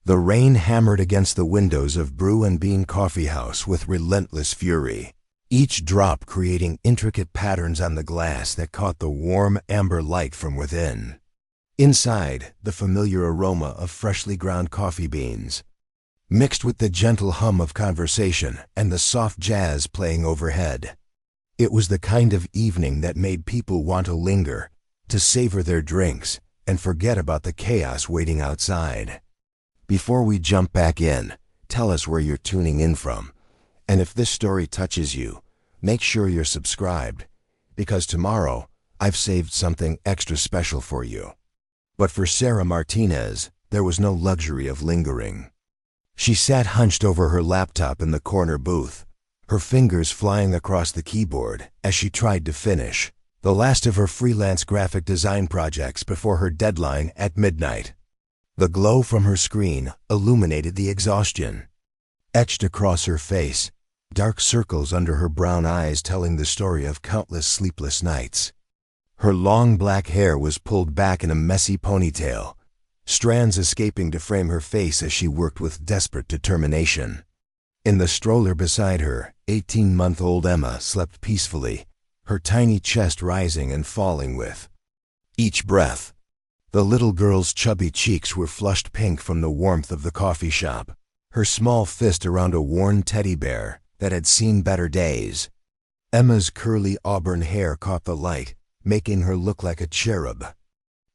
The rain hammered against the windows of Brew and Bean Coffee House with relentless fury, each drop creating intricate patterns on the glass that caught the warm amber light from within. Inside, the familiar aroma of freshly ground coffee beans, mixed with the gentle hum of conversation and the soft jazz playing overhead. It was the kind of evening that made people want to linger, to savor their drinks, and forget about the chaos waiting outside. Before we jump back in, tell us where you're tuning in from. And if this story touches you, make sure you're subscribed, because tomorrow I've saved something extra special for you. But for Sarah Martinez, there was no luxury of lingering. She sat hunched over her laptop in the corner booth, her fingers flying across the keyboard as she tried to finish the last of her freelance graphic design projects before her deadline at midnight. The glow from her screen illuminated the exhaustion, etched across her face, dark circles under her brown eyes telling the story of countless sleepless nights. Her long black hair was pulled back in a messy ponytail, strands escaping to frame her face as she worked with desperate determination. In the stroller beside her, 18-month-old Emma slept peacefully, her tiny chest rising and falling with each breath. The little girl's chubby cheeks were flushed pink from the warmth of the coffee shop, her small fist around a worn teddy bear that had seen better days. Emma's curly auburn hair caught the light, making her look like a cherub,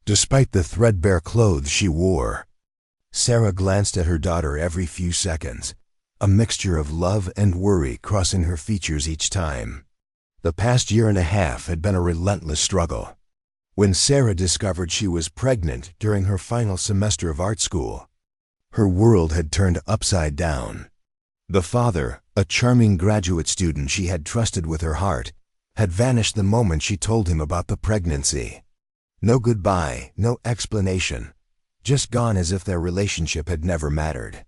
despite the threadbare clothes she wore. Sarah glanced at her daughter every few seconds, a mixture of love and worry crossing her features each time. The past year and a half had been a relentless struggle. When Sarah discovered she was pregnant during her final semester of art school, her world had turned upside down. The father, a charming graduate student she had trusted with her heart, had vanished the moment she told him about the pregnancy. No goodbye, no explanation, just gone as if their relationship had never mattered.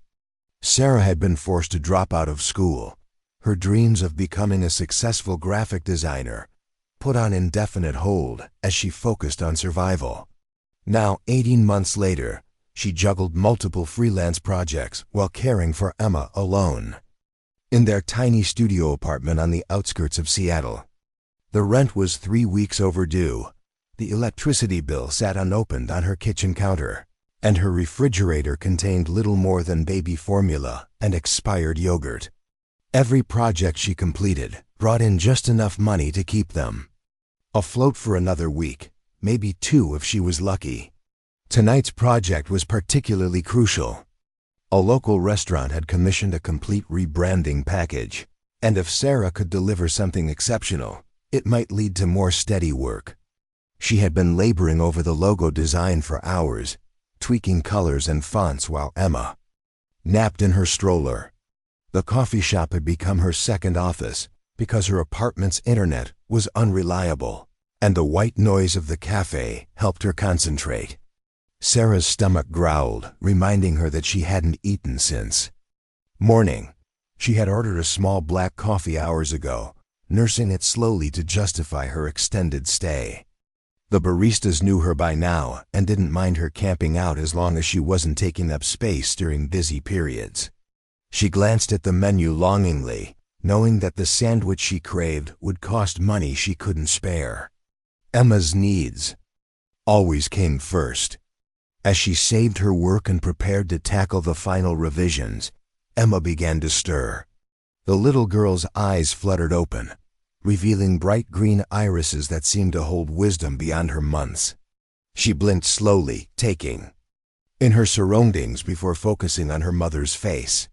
Sarah had been forced to drop out of school, her dreams of becoming a successful graphic designer put on indefinite hold as she focused on survival. Now, 18 months later, she juggled multiple freelance projects while caring for Emma alone. In their tiny studio apartment on the outskirts of Seattle, the rent was 3 weeks overdue, the electricity bill sat unopened on her kitchen counter, and her refrigerator contained little more than baby formula and expired yogurt. Every project she completed brought in just enough money to keep them afloat for another week, maybe 2 if she was lucky. Tonight's project was particularly crucial. A local restaurant had commissioned a complete rebranding package, and if Sarah could deliver something exceptional, it might lead to more steady work. She had been laboring over the logo design for hours, tweaking colors and fonts while Emma napped in her stroller. The coffee shop had become her second office because her apartment's internet was unreliable, and the white noise of the cafe helped her concentrate. Sarah's stomach growled, reminding her that she hadn't eaten since morning. She had ordered a small black coffee hours ago, nursing it slowly to justify her extended stay. The baristas knew her by now and didn't mind her camping out as long as she wasn't taking up space during busy periods. She glanced at the menu longingly, knowing that the sandwich she craved would cost money she couldn't spare. Emma's needs always came first. As she saved her work and prepared to tackle the final revisions, Emma began to stir. The little girl's eyes fluttered open, revealing bright green irises that seemed to hold wisdom beyond her months. She blinked slowly, taking in her surroundings before focusing on her mother's face.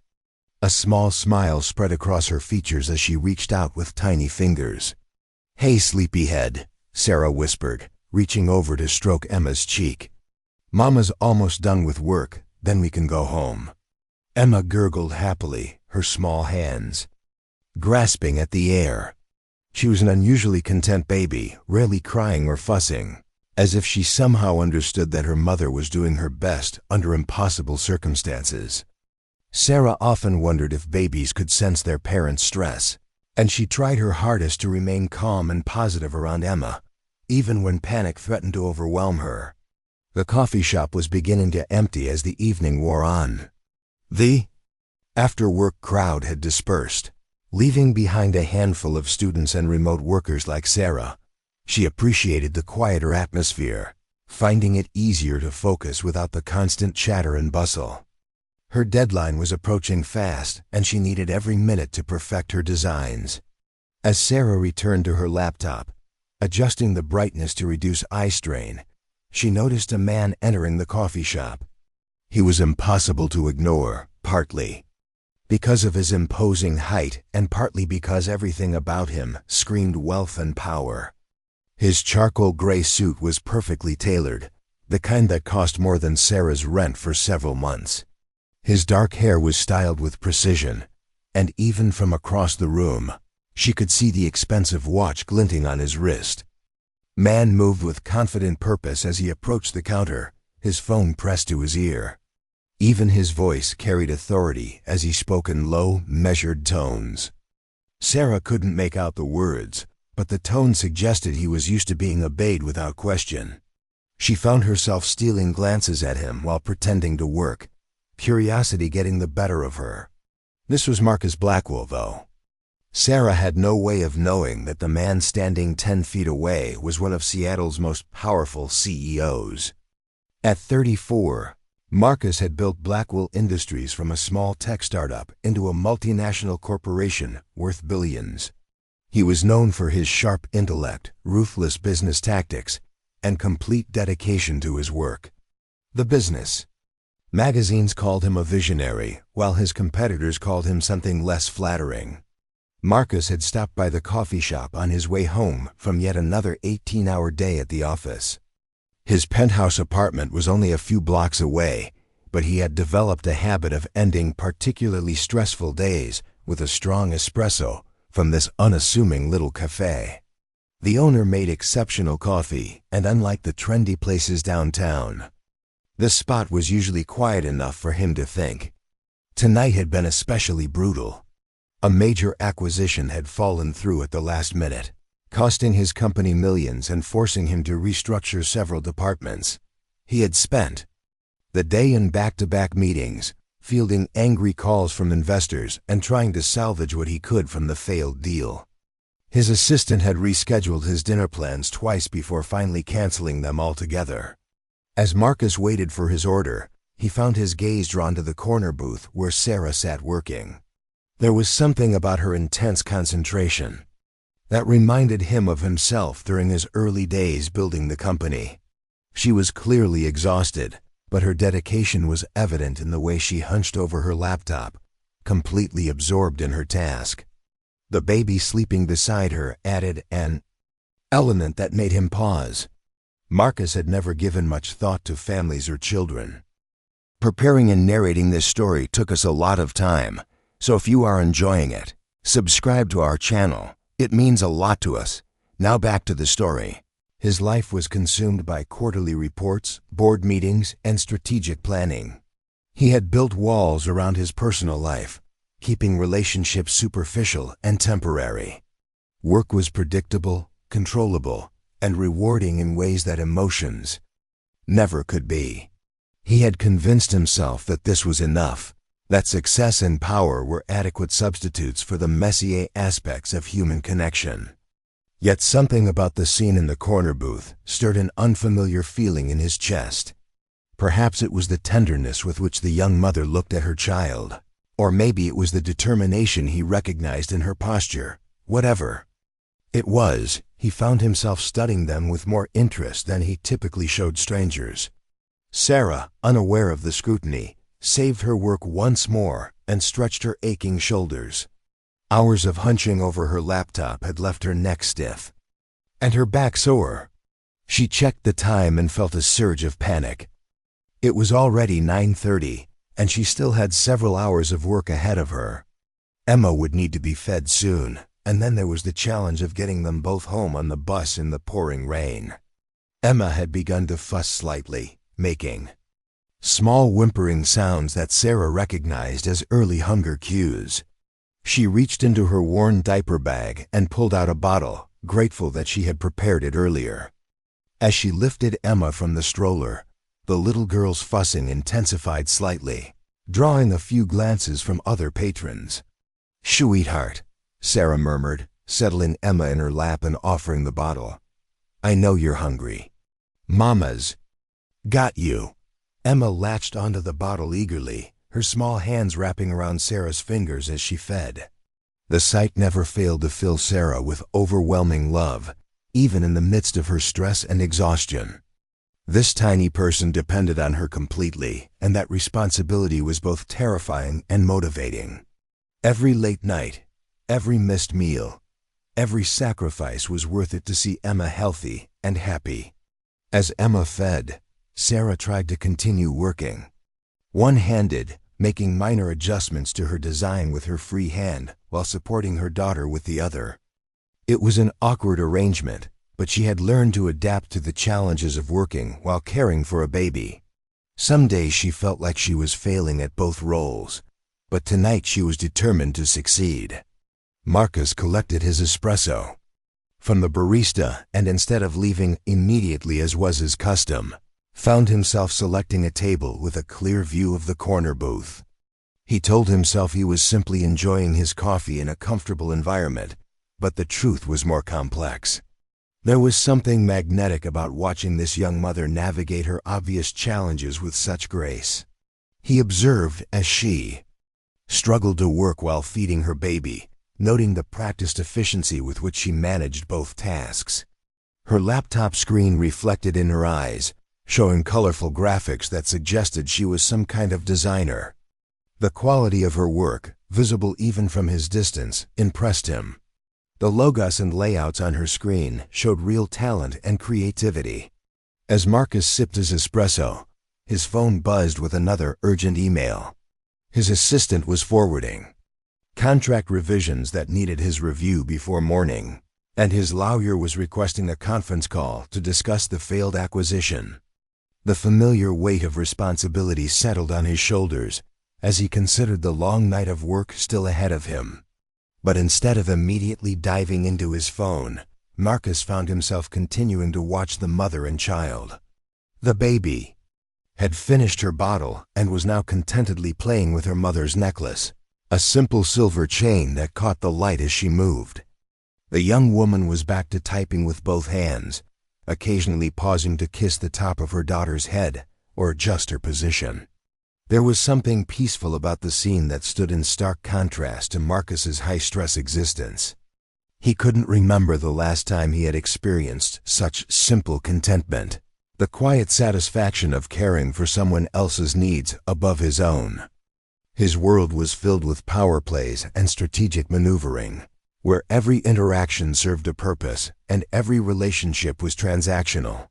A small smile spread across her features as she reached out with tiny fingers. "Hey, sleepyhead," Sarah whispered, reaching over to stroke Emma's cheek. "Mama's almost done with work, then we can go home." Emma gurgled happily, her small hands grasping at the air. She was an unusually content baby, rarely crying or fussing, as if she somehow understood that her mother was doing her best under impossible circumstances. Sarah often wondered if babies could sense their parents' stress, and she tried her hardest to remain calm and positive around Emma, even when panic threatened to overwhelm her. The coffee shop was beginning to empty as the evening wore on. The after-work crowd had dispersed, leaving behind a handful of students and remote workers like Sarah. She appreciated the quieter atmosphere, finding it easier to focus without the constant chatter and bustle. Her deadline was approaching fast, and she needed every minute to perfect her designs. As Sarah returned to her laptop, adjusting the brightness to reduce eye strain, she noticed a man entering the coffee shop. He was impossible to ignore, partly because of his imposing height and partly because everything about him screamed wealth and power. His charcoal gray suit was perfectly tailored, the kind that cost more than Sarah's rent for several months. His dark hair was styled with precision, and even from across the room, she could see the expensive watch glinting on his wrist. Man moved with confident purpose as he approached the counter, his phone pressed to his ear. Even his voice carried authority as he spoke in low, measured tones. Sarah couldn't make out the words, but the tone suggested he was used to being obeyed without question. She found herself stealing glances at him while pretending to work, curiosity getting the better of her. This was Marcus Blackwell, though. Sarah had no way of knowing that the man standing 10 feet away was one of Seattle's most powerful CEOs. At 34, Marcus had built Blackwell Industries from a small tech startup into a multinational corporation worth billions. He was known for his sharp intellect, ruthless business tactics, and complete dedication to his work. The business. Magazines called him a visionary, while his competitors called him something less flattering. Marcus had stopped by the coffee shop on his way home from yet another 18-hour day at the office. His penthouse apartment was only a few blocks away, but he had developed a habit of ending particularly stressful days with a strong espresso from this unassuming little cafe. The owner made exceptional coffee, and unlike the trendy places downtown, the spot was usually quiet enough for him to think. Tonight had been especially brutal. A major acquisition had fallen through at the last minute, costing his company millions and forcing him to restructure several departments. He had spent the day in back-to-back meetings, fielding angry calls from investors and trying to salvage what he could from the failed deal. His assistant had rescheduled his dinner plans twice before finally canceling them altogether. As Marcus waited for his order, he found his gaze drawn to the corner booth where Sarah sat working. There was something about her intense concentration that reminded him of himself during his early days building the company. She was clearly exhausted, but her dedication was evident in the way she hunched over her laptop, completely absorbed in her task. The baby sleeping beside her added an element that made him pause. Marcus had never given much thought to families or children. Preparing and narrating this story took us a lot of time, so if you are enjoying it, subscribe to our channel. It means a lot to us. Now back to the story. His life was consumed by quarterly reports, board meetings, and strategic planning. He had built walls around his personal life, keeping relationships superficial and temporary. Work was predictable, controllable, and rewarding in ways that emotions never could be. He had convinced himself that this was enough, that success and power were adequate substitutes for the messier aspects of human connection. Yet something about the scene in the corner booth stirred an unfamiliar feeling in his chest. Perhaps it was the tenderness with which the young mother looked at her child, or maybe it was the determination he recognized in her posture. Whatever it was, he found himself studying them with more interest than he typically showed strangers. Sarah, unaware of the scrutiny, saved her work once more and stretched her aching shoulders. Hours of hunching over her laptop had left her neck stiff and her back sore. She checked the time and felt a surge of panic. It was already 9:30, and she still had several hours of work ahead of her. Emma would need to be fed soon, and then there was the challenge of getting them both home on the bus in the pouring rain. Emma had begun to fuss slightly, making small whimpering sounds that Sarah recognized as early hunger cues. She reached into her worn diaper bag and pulled out a bottle, grateful that she had prepared it earlier. As she lifted Emma from the stroller, the little girl's fussing intensified slightly. drawing a few glances from other patrons. "Sweetheart," Sarah murmured, settling Emma in her lap and offering the bottle. "I know you're hungry." "Mama's got you." Emma latched onto the bottle eagerly, her small hands wrapping around Sarah's fingers as she fed. The sight never failed to fill Sarah with overwhelming love, even in the midst of her stress and exhaustion. This tiny person depended on her completely, and that responsibility was both terrifying and motivating. Every late night, every missed meal, every sacrifice was worth it to see Emma healthy and happy. As Emma fed, Sarah tried to continue working. One-handed, making minor adjustments to her design with her free hand while supporting her daughter with the other. It was an awkward arrangement, but she had learned to adapt to the challenges of working while caring for a baby. Some days she felt like she was failing at both roles, but tonight she was determined to succeed. Marcus collected his espresso from the barista and, instead of leaving immediately as was his custom, found himself selecting a table with a clear view of the corner booth. He told himself he was simply enjoying his coffee in a comfortable environment, but the truth was more complex. There was something magnetic about watching this young mother navigate her obvious challenges with such grace. He observed as she struggled to work while feeding her baby, noting the practiced efficiency with which she managed both tasks. Her laptop screen reflected in her eyes, showing colorful graphics that suggested she was some kind of designer. The quality of her work, visible even from his distance, impressed him. The logos and layouts on her screen showed real talent and creativity. As Marcus sipped his espresso, his phone buzzed with another urgent email. His assistant was forwarding contract revisions that needed his review before morning, and his lawyer was requesting a conference call to discuss the failed acquisition. The familiar weight of responsibility settled on his shoulders as he considered the long night of work still ahead of him. But instead of immediately diving into his phone, Marcus found himself continuing to watch the mother and child. The baby had finished her bottle and was now contentedly playing with her mother's necklace, a simple silver chain that caught the light as she moved. The young woman was back to typing with both hands, occasionally pausing to kiss the top of her daughter's head or adjust her position. There was something peaceful about the scene that stood in stark contrast to Marcus's high-stress existence. He couldn't remember the last time he had experienced such simple contentment, the quiet satisfaction of caring for someone else's needs above his own. His world was filled with power plays and strategic maneuvering, where every interaction served a purpose and every relationship was transactional.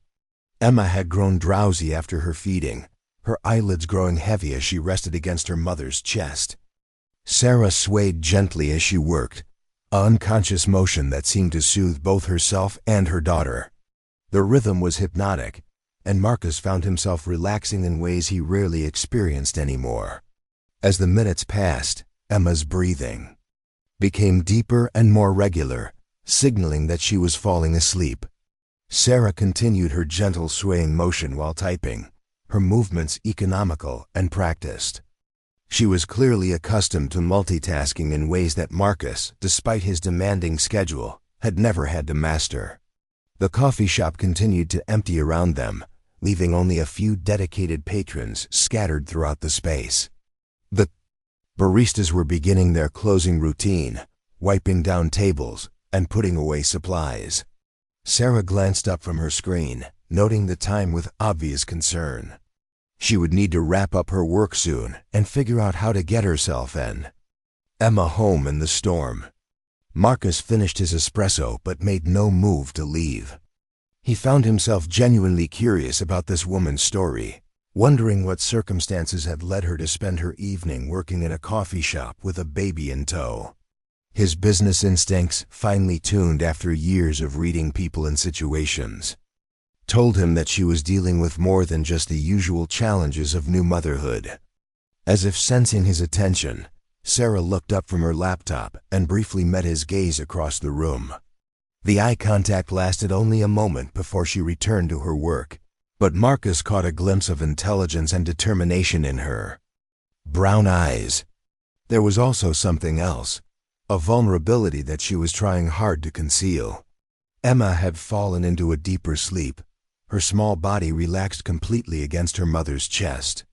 Emma had grown drowsy after her feeding, her eyelids growing heavy as she rested against her mother's chest. Sarah swayed gently as she worked, an unconscious motion that seemed to soothe both herself and her daughter. The rhythm was hypnotic, and Marcus found himself relaxing in ways he rarely experienced anymore. As the minutes passed, Emma's breathing became deeper and more regular, signaling that she was falling asleep. Sarah continued her gentle swaying motion while typing, her movements economical and practiced. She was clearly accustomed to multitasking in ways that Marcus, despite his demanding schedule, had never had to master. The coffee shop continued to empty around them, leaving only a few dedicated patrons scattered throughout the space. The baristas were beginning their closing routine, wiping down tables and putting away supplies. Sarah glanced up from her screen, noting the time with obvious concern. She would need to wrap up her work soon and figure out how to get herself and Emma home in the storm. Marcus finished his espresso but made no move to leave. He found himself genuinely curious about this woman's story, wondering what circumstances had led her to spend her evening working in a coffee shop with a baby in tow. His business instincts, finely tuned after years of reading people and situations, told him that she was dealing with more than just the usual challenges of new motherhood. As if sensing his attention, Sarah looked up from her laptop and briefly met his gaze across the room. The eye contact lasted only a moment before she returned to her work, but Marcus caught a glimpse of intelligence and determination in her. brown eyes. There was also something else, a vulnerability that she was trying hard to conceal. Emma had fallen into a deeper sleep. Her small body relaxed completely against her mother's chest.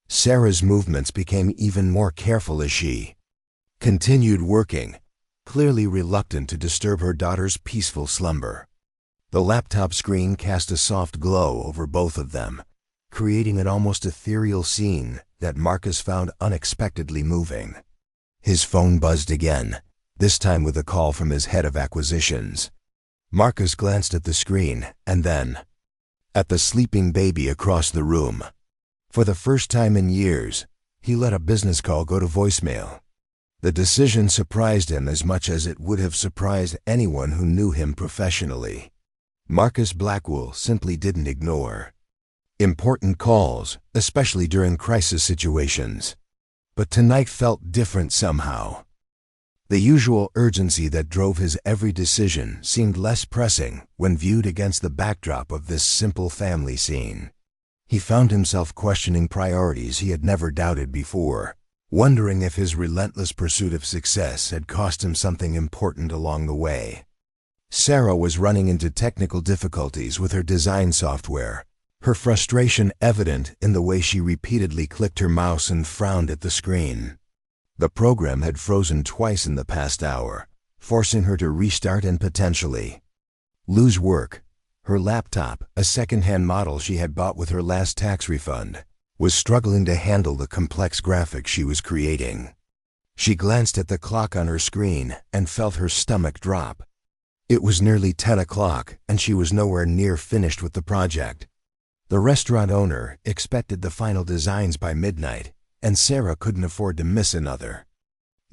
Sarah's movements became even more careful as she continued working, clearly reluctant to disturb her daughter's peaceful slumber. The laptop screen cast a soft glow over both of them, creating an almost ethereal scene that Marcus found unexpectedly moving. His phone buzzed again, this time with a call from his head of acquisitions. Marcus glanced at the screen and then at the sleeping baby across the room. For the first time in years, he let a business call go to voicemail. The decision surprised him as much as it would have surprised anyone who knew him professionally. Marcus Blackwell simply didn't ignore important calls, especially during crisis situations. But tonight felt different somehow. The usual urgency that drove his every decision seemed less pressing when viewed against the backdrop of this simple family scene. He found himself questioning priorities he had never doubted before, wondering if his relentless pursuit of success had cost him something important along the way. Sarah was running into technical difficulties with her design software, her frustration evident in the way she repeatedly clicked her mouse and frowned at the screen. The program had frozen twice in the past hour, forcing her to restart and potentially lose work. Her laptop, a second-hand model she had bought with her last tax refund, was struggling to handle the complex graphics she was creating. She glanced at the clock on her screen and felt her stomach drop. It was nearly 10 o'clock, and she was nowhere near finished with the project. The restaurant owner expected the final designs by midnight, and Sarah couldn't afford to miss another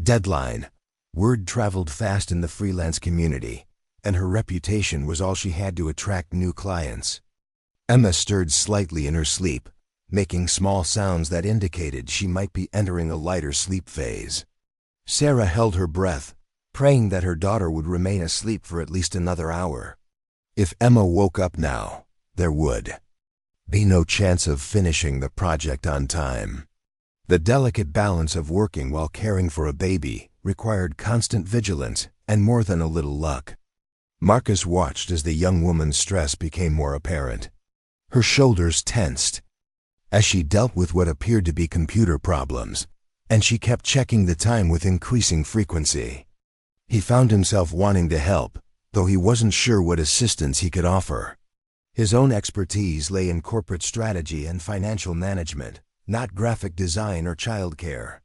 deadline. Word traveled fast in the freelance community, and her reputation was all she had to attract new clients. Emma stirred slightly in her sleep, making small sounds that indicated she might be entering a lighter sleep phase. Sarah held her breath, praying that her daughter would remain asleep for at least another hour. If Emma woke up now, there would be no chance of finishing the project on time. The delicate balance of working while caring for a baby required constant vigilance and more than a little luck. Marcus watched as the young woman's stress became more apparent. Her shoulders tensed as she dealt with what appeared to be computer problems, and she kept checking the time with increasing frequency. He found himself wanting to help, though he wasn't sure what assistance he could offer. His own expertise lay in corporate strategy and financial management, not graphic design or childcare.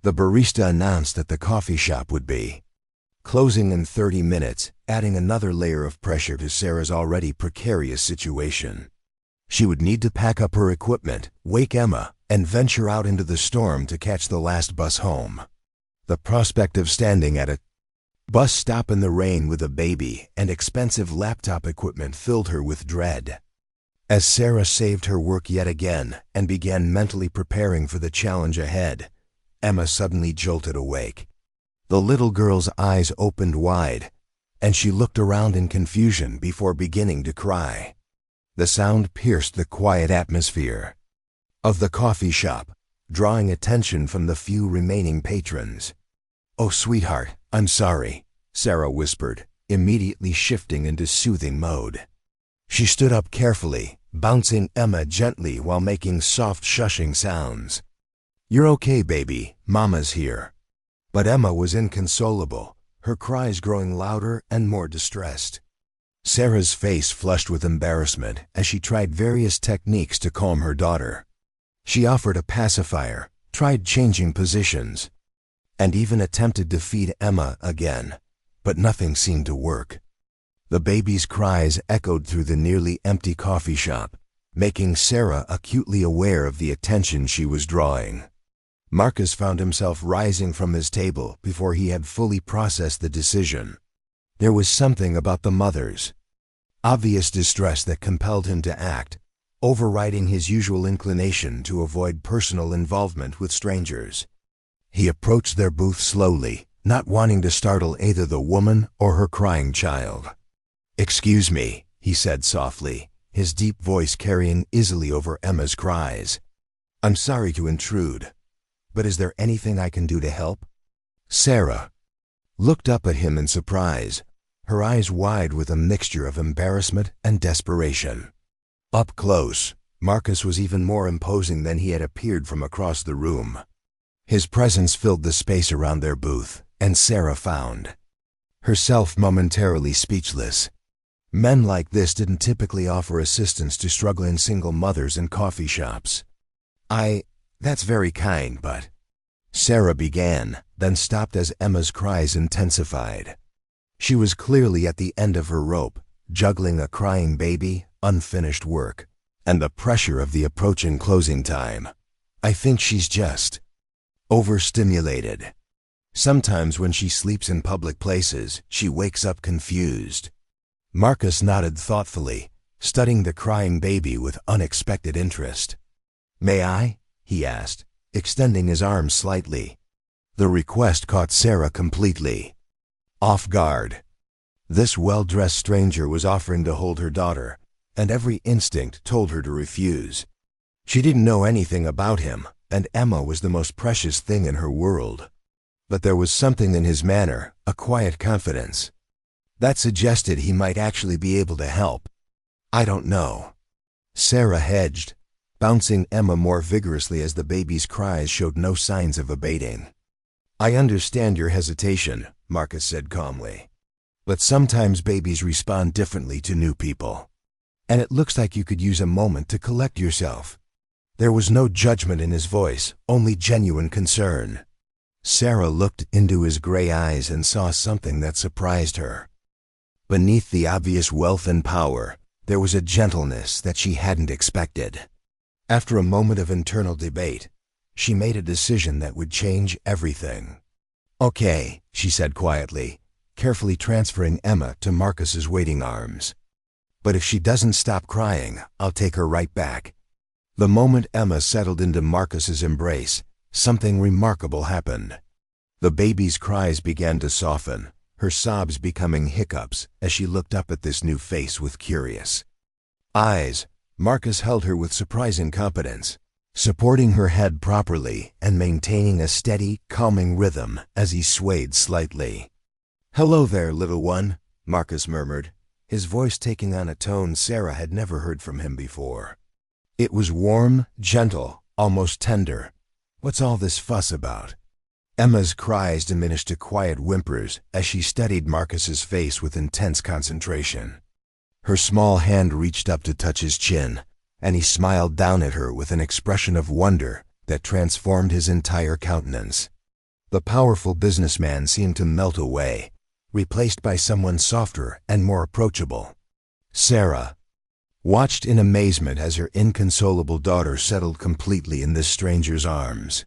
The barista announced that the coffee shop would be closing in 30 minutes, adding another layer of pressure to Sarah's already precarious situation. She would need to pack up her equipment, wake Emma, and venture out into the storm to catch the last bus home. The prospect of standing at a bus stop in the rain with a baby and expensive laptop equipment filled her with dread. As Sarah saved her work yet again and began mentally preparing for the challenge ahead, Emma suddenly jolted awake. The little girl's eyes opened wide, and she looked around in confusion before beginning to cry. The sound pierced the quiet atmosphere of the coffee shop, drawing attention from the few remaining patrons. "Oh, sweetheart, I'm sorry," Sarah whispered, immediately shifting into soothing mode. She stood up carefully, bouncing Emma gently while making soft shushing sounds. "You're okay, baby, Mama's here." But Emma was inconsolable, her cries growing louder and more distressed. Sarah's face flushed with embarrassment as she tried various techniques to calm her daughter. She offered a pacifier, tried changing positions, and even attempted to feed Emma again, but nothing seemed to work. The baby's cries echoed through the nearly empty coffee shop, making Sarah acutely aware of the attention she was drawing. Marcus found himself rising from his table before he had fully processed the decision. There was something about the mother's obvious distress that compelled him to act, overriding his usual inclination to avoid personal involvement with strangers. He approached their booth slowly, not wanting to startle either the woman or her crying child. "Excuse me," he said softly, his deep voice carrying easily over Emma's cries. "I'm sorry to intrude, But is there anything I can do to help? Sarah looked up at him in surprise, her eyes wide with a mixture of embarrassment and desperation. Up close, Marcus was even more imposing than he had appeared from across the room. His presence filled the space around their booth, and Sarah found herself momentarily speechless. Men like this didn't typically offer assistance to struggling single mothers in coffee shops. That's very kind, but... Sarah began, then stopped as Emma's cries intensified. She was clearly at the end of her rope, juggling a crying baby, unfinished work, and the pressure of the approaching closing time. I think she's just overstimulated. Sometimes when she sleeps in public places, she wakes up confused. Marcus nodded thoughtfully, studying the crying baby with unexpected interest. May I? He asked, extending his arms slightly. The request caught Sarah completely off guard. This well-dressed stranger was offering to hold her daughter, and every instinct told her to refuse. She didn't know anything about him, and Emma was the most precious thing in her world. But there was something in his manner, a quiet confidence, that suggested he might actually be able to help. I don't know. Sarah hedged, bouncing Emma more vigorously as the baby's cries showed no signs of abating. I understand your hesitation, Marcus said calmly. But sometimes babies respond differently to new people. And it looks like you could use a moment to collect yourself. There was no judgment in his voice, only genuine concern. Sarah looked into his gray eyes and saw something that surprised her. Beneath the obvious wealth and power, there was a gentleness that she hadn't expected. After a moment of internal debate, she made a decision that would change everything. Okay, she said quietly, carefully transferring Emma to Marcus's waiting arms. But if she doesn't stop crying, I'll take her right back. The moment Emma settled into Marcus's embrace, something remarkable happened. The baby's cries began to soften, her sobs becoming hiccups as she looked up at this new face with curious eyes. Marcus held her with surprising competence, supporting her head properly and maintaining a steady, calming rhythm as he swayed slightly. Hello there, little one, Marcus murmured, his voice taking on a tone Sarah had never heard from him before. It was warm, gentle, almost tender. What's all this fuss about? Emma's cries diminished to quiet whimpers as she studied Marcus's face with intense concentration. Her small hand reached up to touch his chin, and he smiled down at her with an expression of wonder that transformed his entire countenance. The powerful businessman seemed to melt away, replaced by someone softer and more approachable. Sarah watched in amazement as her inconsolable daughter settled completely in this stranger's arms.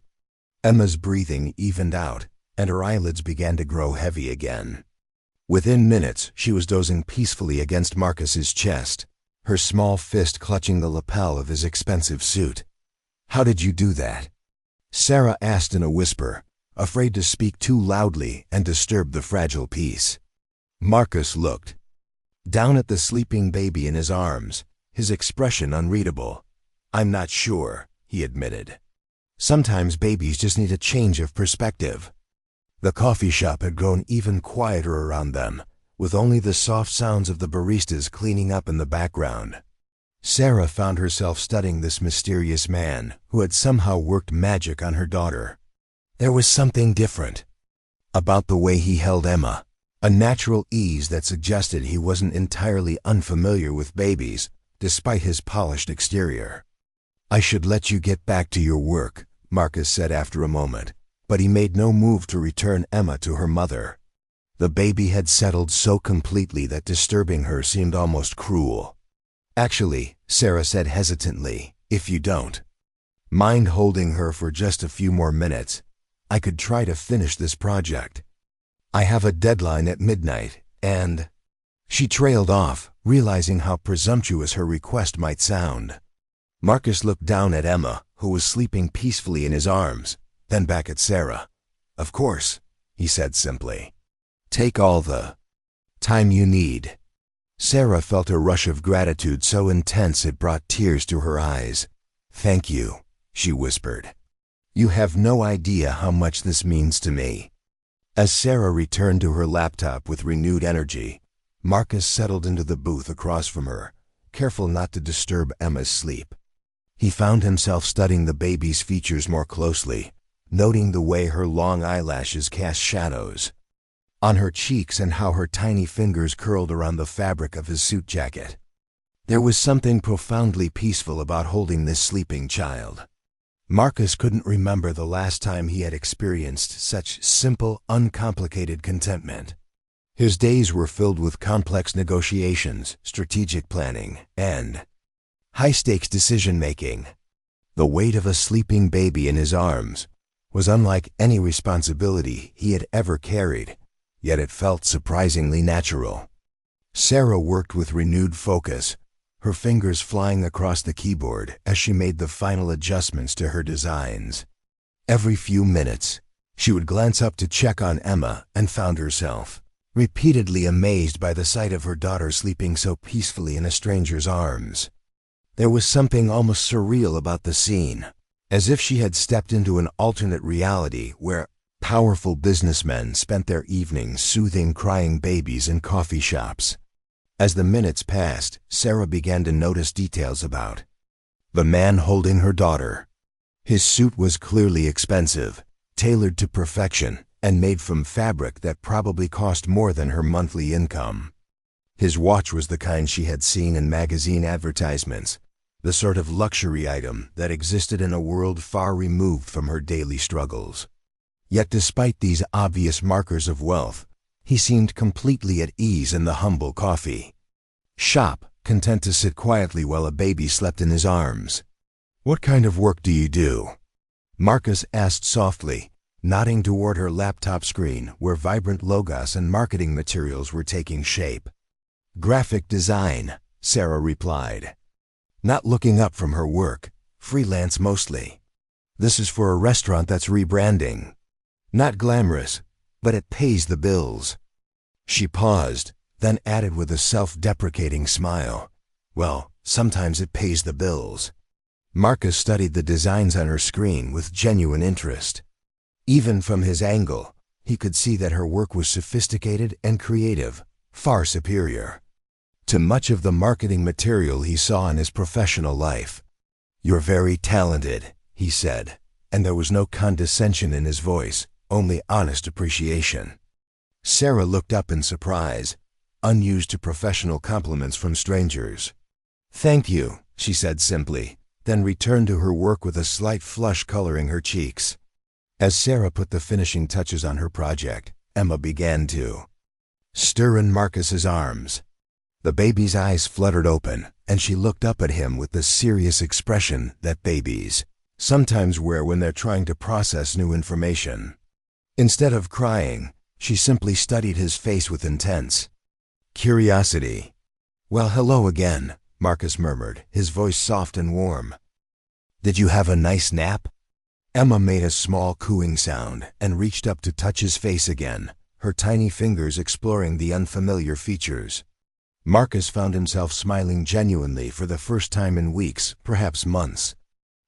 Emma's breathing evened out, and her eyelids began to grow heavy again. Within minutes, she was dozing peacefully against Marcus's chest, her small fist clutching the lapel of his expensive suit. How did you do that? Sarah asked in a whisper, afraid to speak too loudly and disturb the fragile peace. Marcus looked down at the sleeping baby in his arms, his expression unreadable. I'm not sure, he admitted. Sometimes babies just need a change of perspective. The coffee shop had grown even quieter around them, with only the soft sounds of the baristas cleaning up in the background. Sarah found herself studying this mysterious man who had somehow worked magic on her daughter. There was something different about the way he held Emma, a natural ease that suggested he wasn't entirely unfamiliar with babies, despite his polished exterior. I should let you get back to your work, Marcus said after a moment, but he made no move to return Emma to her mother. The baby had settled so completely that disturbing her seemed almost cruel. Actually, Sarah said hesitantly, if you don't mind holding her for just a few more minutes, I could try to finish this project. I have a deadline at midnight, and... She trailed off, realizing how presumptuous her request might sound. Marcus looked down at Emma, who was sleeping peacefully in his arms, then back at Sarah. Of course, he said simply. Take all the time you need. Sarah felt a rush of gratitude so intense it brought tears to her eyes. Thank you, she whispered. You have no idea how much this means to me." As Sarah returned to her laptop with renewed energy, Marcus settled into the booth across from her, careful not to disturb Emma's sleep. He found himself studying the baby's features more closely, noting the way her long eyelashes cast shadows on her cheeks and how her tiny fingers curled around the fabric of his suit jacket. There was something profoundly peaceful about holding this sleeping child. Marcus couldn't remember the last time he had experienced such simple, uncomplicated contentment. His days were filled with complex negotiations, strategic planning, and high-stakes decision-making. The weight of a sleeping baby in his arms was unlike any responsibility he had ever carried, yet it felt surprisingly natural. Sarah worked with renewed focus, her fingers flying across the keyboard as she made the final adjustments to her designs. Every few minutes, she would glance up to check on Emma and found herself repeatedly amazed by the sight of her daughter sleeping so peacefully in a stranger's arms. There was something almost surreal about the scene, as if she had stepped into an alternate reality where powerful businessmen spent their evenings soothing crying babies in coffee shops. As the minutes passed, Sarah began to notice details about the man holding her daughter. His suit was clearly expensive, tailored to perfection, and made from fabric that probably cost more than her monthly income. His watch was the kind she had seen in magazine advertisements, the sort of luxury item that existed in a world far removed from her daily struggles. Yet despite these obvious markers of wealth, he seemed completely at ease in the humble coffee shop, content to sit quietly while a baby slept in his arms. "What kind of work do you do?" Marcus asked softly, nodding toward her laptop screen where vibrant logos and marketing materials were taking shape. "Graphic design," Sarah replied, not looking up from her work. "Freelance mostly. This is for a restaurant that's rebranding. Not glamorous, but it pays the bills." She paused, then added with a self-deprecating smile, "Well, sometimes it pays the bills." Marcus studied the designs on her screen with genuine interest. Even from his angle, he could see that her work was sophisticated and creative, far superior to much of the marketing material he saw in his professional life. "You're very talented," he said, and there was no condescension in his voice, only honest appreciation. Sarah looked up in surprise, unused to professional compliments from strangers. "Thank you," she said simply, then returned to her work with a slight flush coloring her cheeks. As Sarah put the finishing touches on her project, Emma began to stir in Marcus's arms. The baby's eyes fluttered open, and she looked up at him with the serious expression that babies sometimes wear when they're trying to process new information. Instead of crying, she simply studied his face with intense curiosity. "Well, hello again," Marcus murmured, his voice soft and warm. "Did you have a nice nap?" Emma made a small cooing sound and reached up to touch his face again, her tiny fingers exploring the unfamiliar features. Marcus found himself smiling genuinely for the first time in weeks, perhaps months.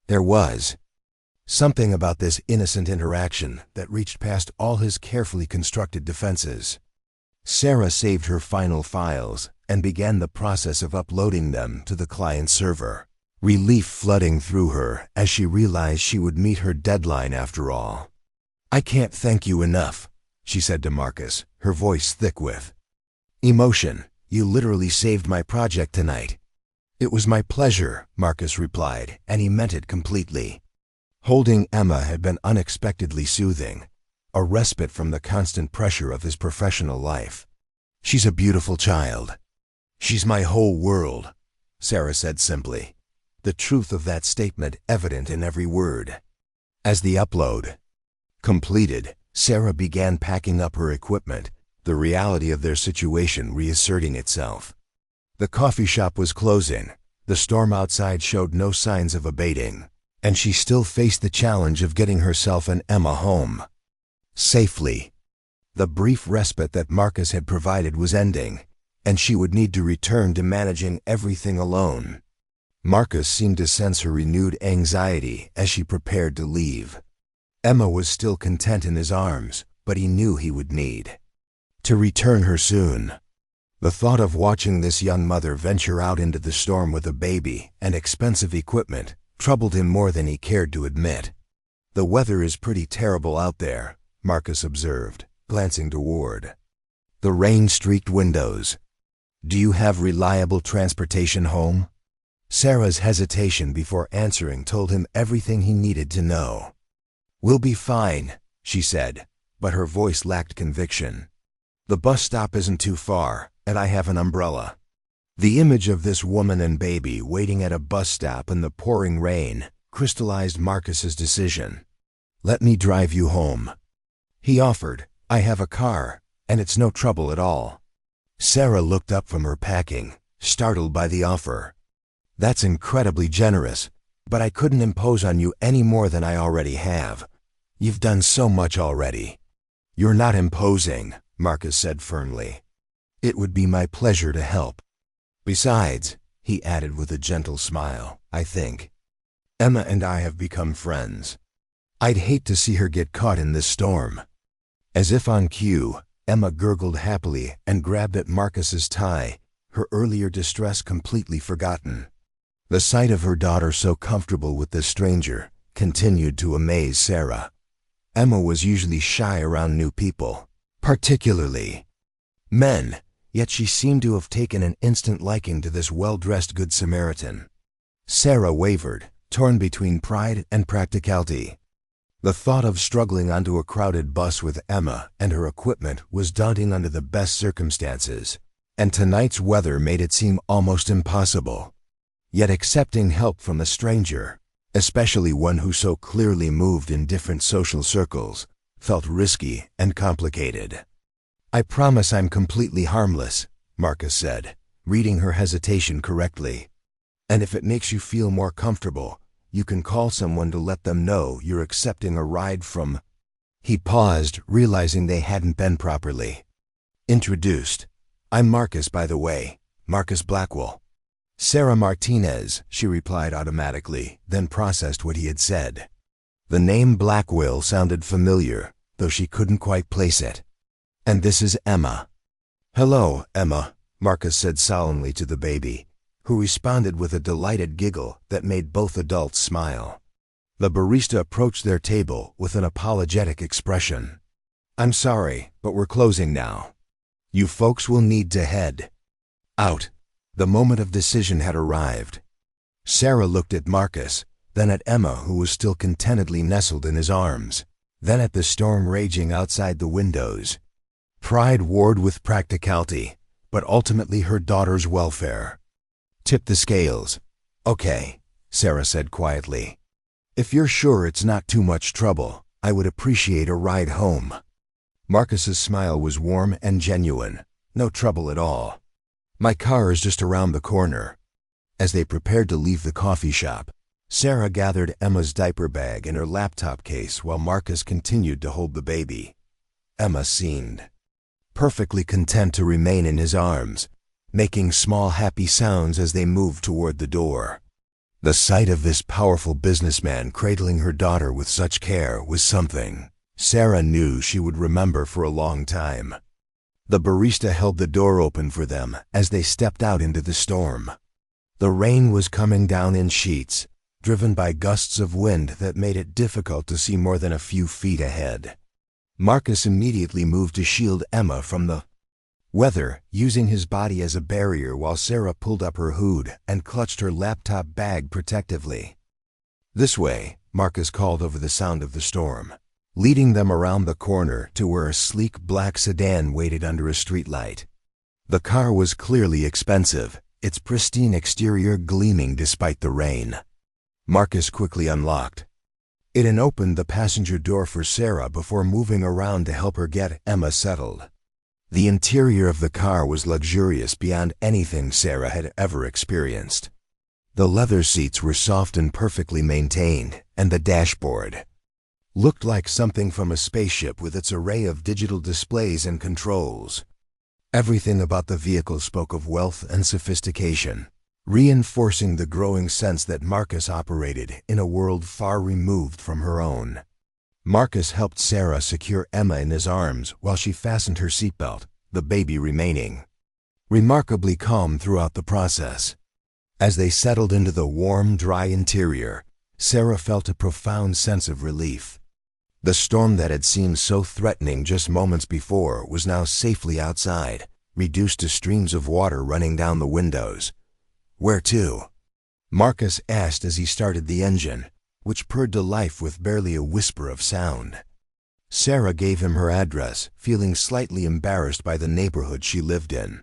There was something about this innocent interaction that reached past all his carefully constructed defenses. Sarah saved her final files and began the process of uploading them to the client server, relief flooding through her as she realized she would meet her deadline after all. "I can't thank you enough," she said to Marcus, her voice thick with emotion. "You literally saved my project tonight." "It was my pleasure," Marcus replied, and he meant it completely. Holding Emma had been unexpectedly soothing, a respite from the constant pressure of his professional life. "She's a beautiful child. She's my whole world," Sarah said simply, the truth of that statement evident in every word. As the upload completed, Sarah began packing up her equipment, the reality of their situation reasserting itself. The coffee shop was closing, the storm outside showed no signs of abating, and she still faced the challenge of getting herself and Emma home safely. The brief respite that Marcus had provided was ending, and she would need to return to managing everything alone. Marcus seemed to sense her renewed anxiety as she prepared to leave. Emma was still content in his arms, but he knew he would need to return her soon. The thought of watching this young mother venture out into the storm with a baby and expensive equipment troubled him more than he cared to admit. "The weather is pretty terrible out there," Marcus observed, glancing toward the rain-streaked windows. "Do you have reliable transportation home?" Sarah's hesitation before answering told him everything he needed to know. "We'll be fine," she said, but her voice lacked conviction. "The bus stop isn't too far, and I have an umbrella." The image of this woman and baby waiting at a bus stop in the pouring rain crystallized Marcus's decision. "Let me drive you home," he offered. "I have a car, and it's no trouble at all." Sarah looked up from her packing, startled by the offer. "That's incredibly generous, but I couldn't impose on you any more than I already have. You've done so much already." "You're not imposing," Marcus said firmly. "It would be my pleasure to help. Besides," he added with a gentle smile, "I think Emma and I have become friends. I'd hate to see her get caught in this storm." As if on cue, Emma gurgled happily and grabbed at Marcus's tie, her earlier distress completely forgotten. The sight of her daughter so comfortable with this stranger continued to amaze Sarah. Emma was usually shy around new people, particularly men, yet she seemed to have taken an instant liking to this well-dressed Good Samaritan. Sarah wavered, torn between pride and practicality. The thought of struggling onto a crowded bus with Emma and her equipment was daunting under the best circumstances, and tonight's weather made it seem almost impossible. Yet accepting help from a stranger, especially one who so clearly moved in different social circles, felt risky and complicated. "I promise I'm completely harmless," Marcus said, reading her hesitation correctly. "And if it makes you feel more comfortable, you can call someone to let them know you're accepting a ride from—" He paused, realizing they hadn't been properly introduced. "I'm Marcus, by the way, Marcus Blackwell." "Sarah Martinez," she replied automatically, then processed what he had said. The name Blackwell sounded familiar, though she couldn't quite place it. "And this is Emma." "Hello, Emma," Marcus said solemnly to the baby, who responded with a delighted giggle that made both adults smile. The barista approached their table with an apologetic expression. "I'm sorry, but we're closing now. You folks will need to head out." The moment of decision had arrived. Sarah looked at Marcus, then at Emma, who was still contentedly nestled in his arms, then at the storm raging outside the windows. Pride warred with practicality, but ultimately her daughter's welfare tipped the scales. "Okay," Sarah said quietly. "If you're sure it's not too much trouble, I would appreciate a ride home." Marcus's smile was warm and genuine. "No trouble at all. My car is just around the corner." As they prepared to leave the coffee shop, Sarah gathered Emma's diaper bag and her laptop case while Marcus continued to hold the baby. Emma seemed perfectly content to remain in his arms, making small happy sounds as they moved toward the door. The sight of this powerful businessman cradling her daughter with such care was something Sarah knew she would remember for a long time. The barista held the door open for them as they stepped out into the storm. The rain was coming down in sheets, driven by gusts of wind that made it difficult to see more than a few feet ahead. Marcus immediately moved to shield Emma from the weather, using his body as a barrier while Sarah pulled up her hood and clutched her laptop bag protectively. "This way," Marcus called over the sound of the storm, leading them around the corner to where a sleek black sedan waited under a streetlight. The car was clearly expensive, its pristine exterior gleaming despite the rain. Marcus quickly unlocked it and opened the passenger door for Sarah before moving around to help her get Emma settled. The interior of the car was luxurious beyond anything Sarah had ever experienced. The leather seats were soft and perfectly maintained, and the dashboard looked like something from a spaceship with its array of digital displays and controls. Everything about the vehicle spoke of wealth and sophistication, reinforcing the growing sense that Marcus operated in a world far removed from her own. Marcus helped Sarah secure Emma in his arms while she fastened her seatbelt, the baby remaining remarkably calm throughout the process. As they settled into the warm, dry interior, Sarah felt a profound sense of relief. The storm that had seemed so threatening just moments before was now safely outside, reduced to streams of water running down the windows. "Where to?" Marcus asked as he started the engine, which purred to life with barely a whisper of sound. Sarah gave him her address, feeling slightly embarrassed by the neighborhood she lived in.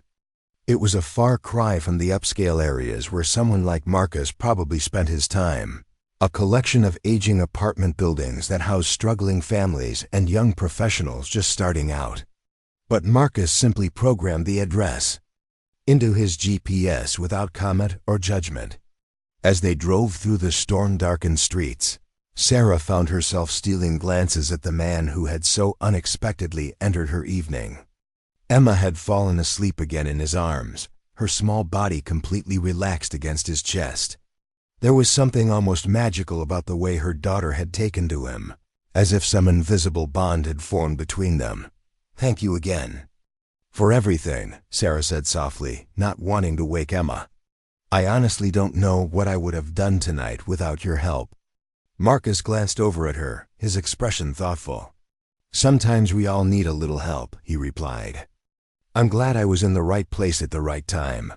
It was a far cry from the upscale areas where someone like Marcus probably spent his time, a collection of aging apartment buildings that housed struggling families and young professionals just starting out. But Marcus simply programmed the address into his GPS without comment or judgment. As they drove through the storm-darkened streets, Sarah found herself stealing glances at the man who had so unexpectedly entered her evening. Emma had fallen asleep again in his arms, her small body completely relaxed against his chest. There was something almost magical about the way her daughter had taken to him, as if some invisible bond had formed between them. "Thank you again." "For everything," Sarah said softly, not wanting to wake Emma. "I honestly don't know what I would have done tonight without your help." Marcus glanced over at her, his expression thoughtful. "Sometimes we all need a little help," he replied. "I'm glad I was in the right place at the right time."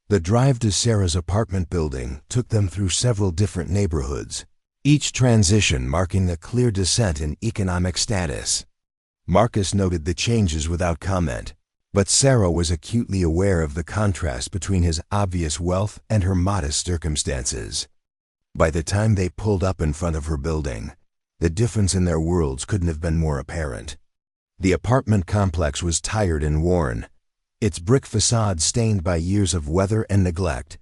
The drive to Sarah's apartment building took them through several different neighborhoods, each transition marking a clear descent in economic status. Marcus noted the changes without comment, but Sarah was acutely aware of the contrast between his obvious wealth and her modest circumstances. By the time they pulled up in front of her building, the difference in their worlds couldn't have been more apparent. The apartment complex was tired and worn, its brick facade stained by years of weather and neglect.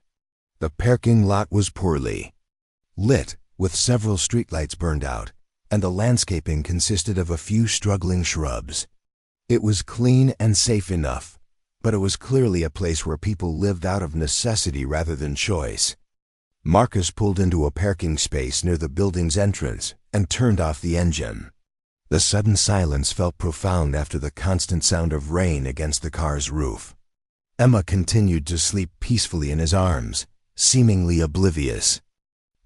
The parking lot was poorly lit, with several streetlights burned out, and the landscaping consisted of a few struggling shrubs. It was clean and safe enough, but it was clearly a place where people lived out of necessity rather than choice. Marcus pulled into a parking space near the building's entrance and turned off the engine. The sudden silence felt profound after the constant sound of rain against the car's roof. Emma continued to sleep peacefully in his arms, seemingly oblivious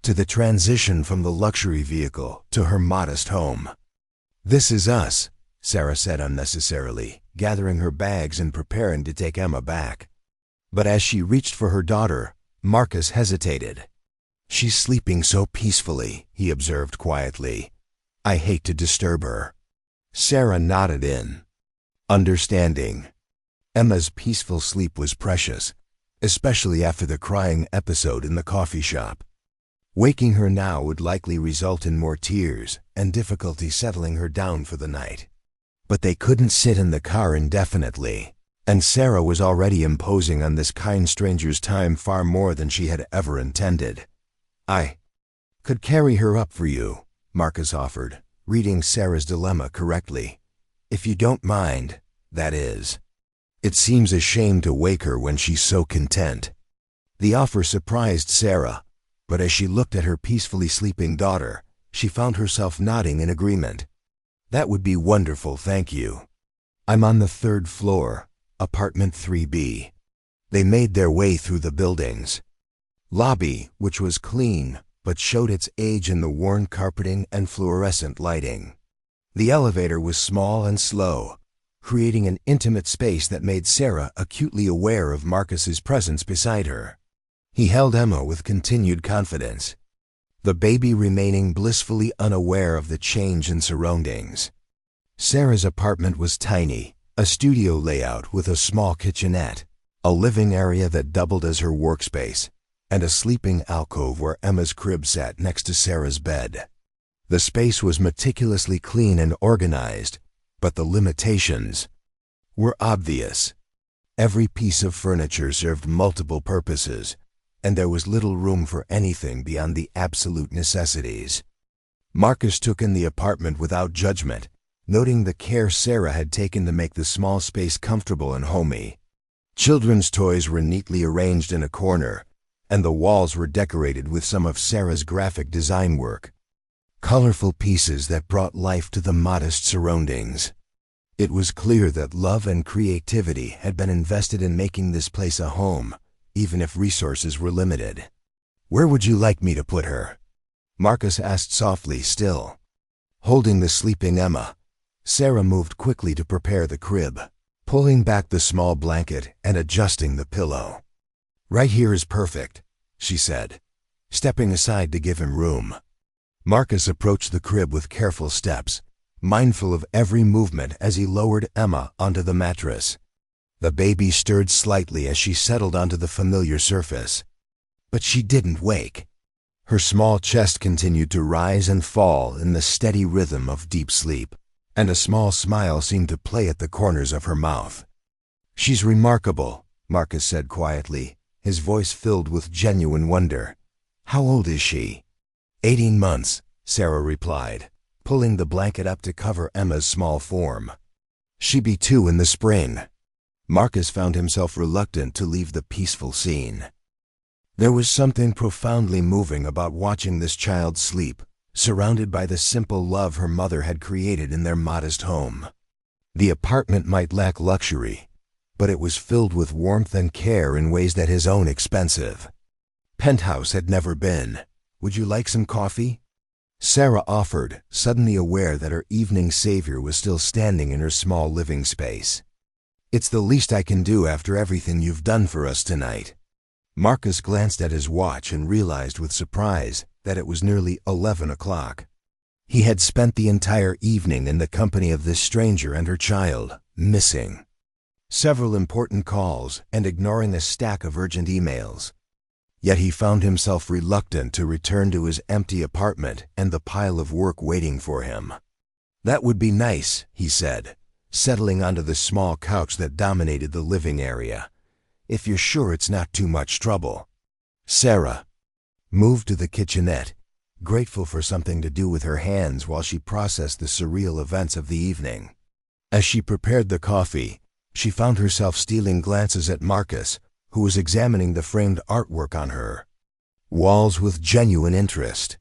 to the transition from the luxury vehicle to her modest home. "This is us," Sarah said unnecessarily, gathering her bags and preparing to take Emma back. But as she reached for her daughter, Marcus hesitated. "She's sleeping so peacefully," he observed quietly. "I hate to disturb her." Sarah nodded in understanding. Emma's peaceful sleep was precious, especially after the crying episode in the coffee shop. Waking her now would likely result in more tears and difficulty settling her down for the night. But they couldn't sit in the car indefinitely, and Sarah was already imposing on this kind stranger's time far more than she had ever intended. "I could carry her up for you," Marcus offered, reading Sarah's dilemma correctly. "If you don't mind, that is. It seems a shame to wake her when she's so content." The offer surprised Sarah, but as she looked at her peacefully sleeping daughter, she found herself nodding in agreement. "That would be wonderful, thank you. I'm on the 3rd floor, apartment 3B. They made their way through the building's lobby, which was clean, but showed its age in the worn carpeting and fluorescent lighting. The elevator was small and slow, creating an intimate space that made Sarah acutely aware of Marcus's presence beside her. He held Emma with continued confidence, the baby remaining blissfully unaware of the change in surroundings. Sarah's apartment was tiny, a studio layout with a small kitchenette, a living area that doubled as her workspace, and a sleeping alcove where Emma's crib sat next to Sarah's bed. The space was meticulously clean and organized, but the limitations were obvious. Every piece of furniture served multiple purposes, and there was little room for anything beyond the absolute necessities. Marcus took in the apartment without judgment, noting the care Sarah had taken to make the small space comfortable and homey. Children's toys were neatly arranged in a corner, and the walls were decorated with some of Sarah's graphic design work. colorful pieces that brought life to the modest surroundings. It was clear that love and creativity had been invested in making this place a home, even if resources were limited. "Where would you like me to put her?" Marcus asked softly still. Holding the sleeping Emma, Sarah moved quickly to prepare the crib, pulling back the small blanket and adjusting the pillow. "Right here is perfect," she said, stepping aside to give him room. Marcus approached the crib with careful steps, mindful of every movement as he lowered Emma onto the mattress. The baby stirred slightly as she settled onto the familiar surface. But she didn't wake. Her small chest continued to rise and fall in the steady rhythm of deep sleep, and a small smile seemed to play at the corners of her mouth. "She's remarkable," Marcus said quietly, his voice filled with genuine wonder. "How old is she?" 18 months, Sarah replied, pulling the blanket up to cover Emma's small form. "She'd be 2 in the spring." Marcus found himself reluctant to leave the peaceful scene. There was something profoundly moving about watching this child sleep, surrounded by the simple love her mother had created in their modest home. The apartment might lack luxury, but it was filled with warmth and care in ways that his own expensive penthouse had never been. "Would you like some coffee?" Sarah offered, suddenly aware that her evening savior was still standing in her small living space. "It's the least I can do after everything you've done for us tonight." Marcus glanced at his watch and realized with surprise that it was nearly 11 o'clock. He had spent the entire evening in the company of this stranger and her child, missing several important calls and ignoring a stack of urgent emails. Yet he found himself reluctant to return to his empty apartment and the pile of work waiting for him. "That would be nice," he said, settling onto the small couch that dominated the living area. "If you're sure it's not too much trouble." Sarah moved to the kitchenette, grateful for something to do with her hands while she processed the surreal events of the evening. As she prepared the coffee, she found herself stealing glances at Marcus, who was examining the framed artwork on her walls with genuine interest.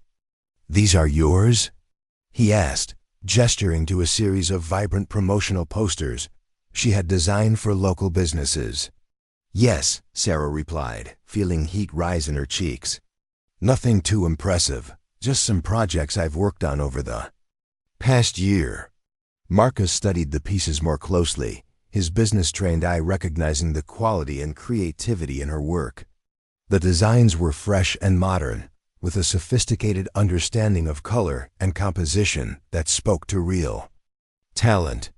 "These are yours?" he asked, gesturing to a series of vibrant promotional posters she had designed for local businesses. "Yes," Sarah replied, feeling heat rise in her cheeks. "Nothing too impressive, just some projects I've worked on over the past year." Marcus studied the pieces more closely, his business-trained eye recognizing the quality and creativity in her work. The designs were fresh and modern, with a sophisticated understanding of color and composition that spoke to real talent.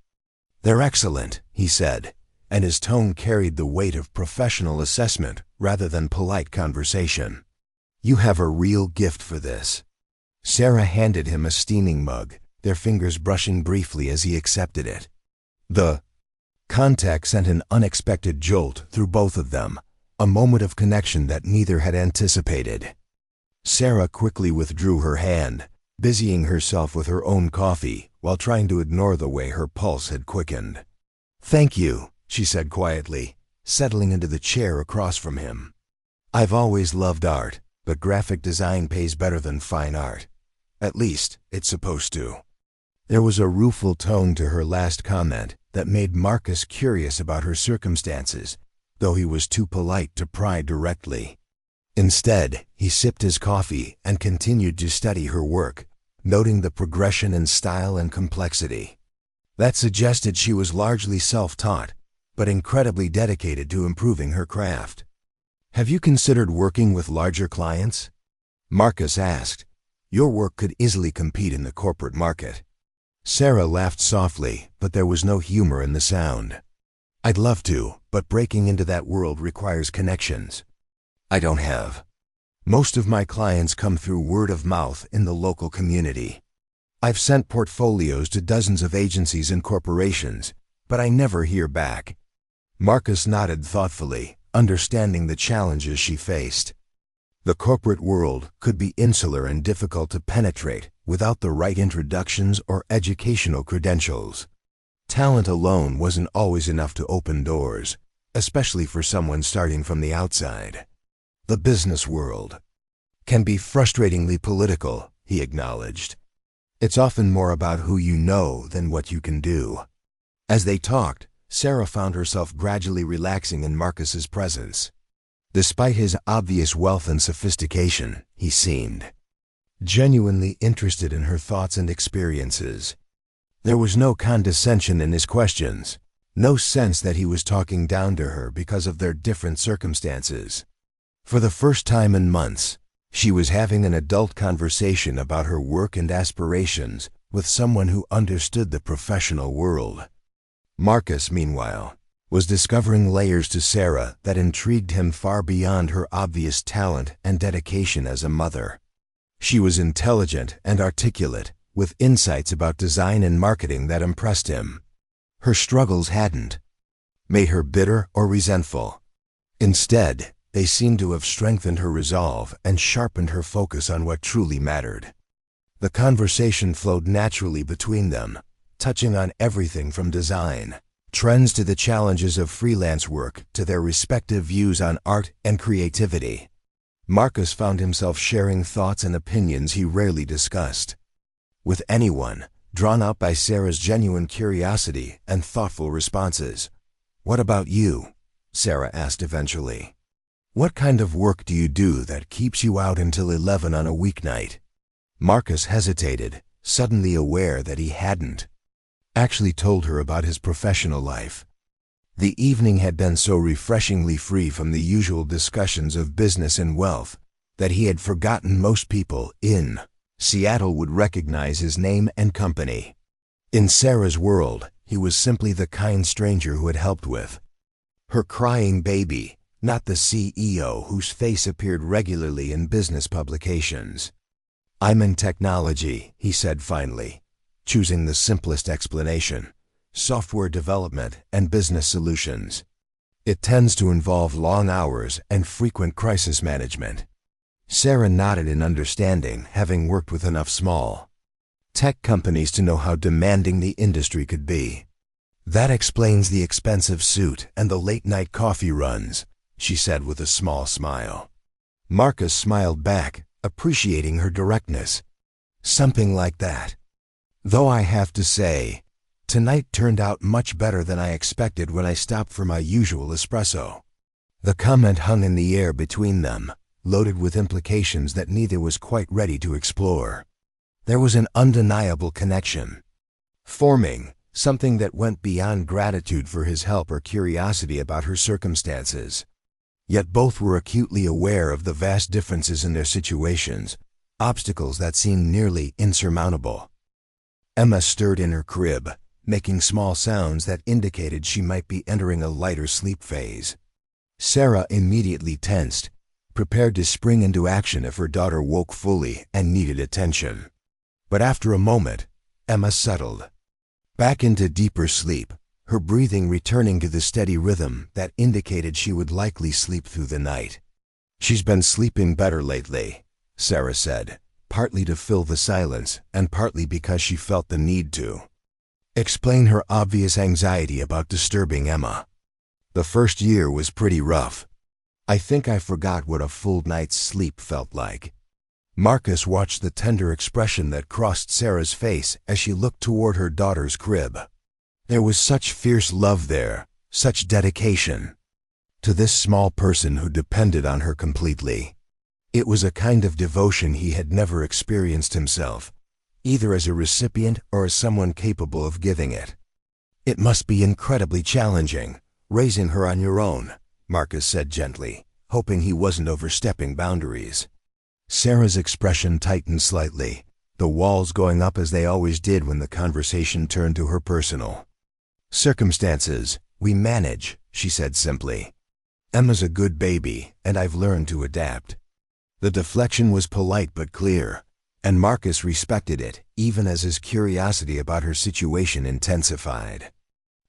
"They're excellent," he said, and his tone carried the weight of professional assessment rather than polite conversation. "You have a real gift for this." Sarah handed him a steaming mug, their fingers brushing briefly as he accepted it. The contact sent an unexpected jolt through both of them, a moment of connection that neither had anticipated. Sarah quickly withdrew her hand, busying herself with her own coffee while trying to ignore the way her pulse had quickened. "Thank you," she said quietly, settling into the chair across from him. "I've always loved art, but graphic design pays better than fine art. At least, it's supposed to." There was a rueful tone to her last comment that made Marcus curious about her circumstances, though he was too polite to pry directly. Instead, he sipped his coffee and continued to study her work, noting the progression in style and complexity. That suggested she was largely self-taught, but incredibly dedicated to improving her craft. "Have you considered working with larger clients?" Marcus asked. "Your work could easily compete in the corporate market." Sarah laughed softly, but there was no humor in the sound. "I'd love to, but breaking into that world requires connections I don't have. Most of my clients come through word of mouth in the local community. I've sent portfolios to dozens of agencies and corporations, but I never hear back." Marcus nodded thoughtfully, understanding the challenges she faced. The corporate world could be insular and difficult to penetrate without the right introductions or educational credentials. Talent alone wasn't always enough to open doors, especially for someone starting from the outside. "The business world can be frustratingly political," he acknowledged. It's often more about who you know than what you can do. As they talked, Sarah found herself gradually relaxing in Marcus's presence. Despite his obvious wealth and sophistication, he seemed genuinely interested in her thoughts and experiences. There was no condescension in his questions, no sense that he was talking down to her because of their different circumstances. For the first time in months, she was having an adult conversation about her work and aspirations with someone who understood the professional world. Marcus, meanwhile, was discovering layers to Sarah that intrigued him far beyond her obvious talent and dedication as a mother. She was intelligent and articulate, with insights about design and marketing that impressed him. Her struggles hadn't made her bitter or resentful. Instead, they seemed to have strengthened her resolve and sharpened her focus on what truly mattered. The conversation flowed naturally between them, touching on everything from design, trends to the challenges of freelance work to their respective views on art and creativity. Marcus found himself sharing thoughts and opinions he rarely discussed with anyone, drawn out by Sarah's genuine curiosity and thoughtful responses. "What about you?" Sarah asked eventually. "What kind of work do you do that keeps you out until 11 on a weeknight?" Marcus hesitated, suddenly aware that he hadn't actually told her about his professional life. The evening had been so refreshingly free from the usual discussions of business and wealth that he had forgotten most people in Seattle would recognize his name and company. In Sarah's world, he was simply the kind stranger who had helped with her crying baby, not the CEO whose face appeared regularly in business publications. "I'm in technology," he said finally, choosing the simplest explanation: software development and business solutions. It tends to involve long hours and frequent crisis management. Sarah nodded in understanding, having worked with enough small tech companies to know how demanding the industry could be. "That explains the expensive suit and the late-night coffee runs," she said with a small smile. Marcus smiled back, appreciating her directness. "Something like that. Though I have to say, tonight turned out much better than I expected when I stopped for my usual espresso." The comment hung in the air between them, loaded with implications that neither was quite ready to explore. There was an undeniable connection forming, something that went beyond gratitude for his help or curiosity about her circumstances. Yet both were acutely aware of the vast differences in their situations, obstacles that seemed nearly insurmountable. Emma stirred in her crib, making small sounds that indicated she might be entering a lighter sleep phase. Sarah immediately tensed, prepared to spring into action if her daughter woke fully and needed attention. But after a moment, Emma settled back into deeper sleep, her breathing returning to the steady rhythm that indicated she would likely sleep through the night. "She's been sleeping better lately," Sarah said, partly to fill the silence and partly because she felt the need to explain her obvious anxiety about disturbing Emma. "The first year was pretty rough. I think I forgot what a full night's sleep felt like." Marcus watched the tender expression that crossed Sarah's face as she looked toward her daughter's crib. There was such fierce love there, such dedication to this small person who depended on her completely. It was a kind of devotion he had never experienced himself, either as a recipient or as someone capable of giving it. "It must be incredibly challenging, raising her on your own," Marcus said gently, hoping he wasn't overstepping boundaries. Sarah's expression tightened slightly, the walls going up as they always did when the conversation turned to her personal circumstances. "We manage," she said simply. "Emma's a good baby, and I've learned to adapt." The deflection was polite but clear, and Marcus respected it, even as his curiosity about her situation intensified.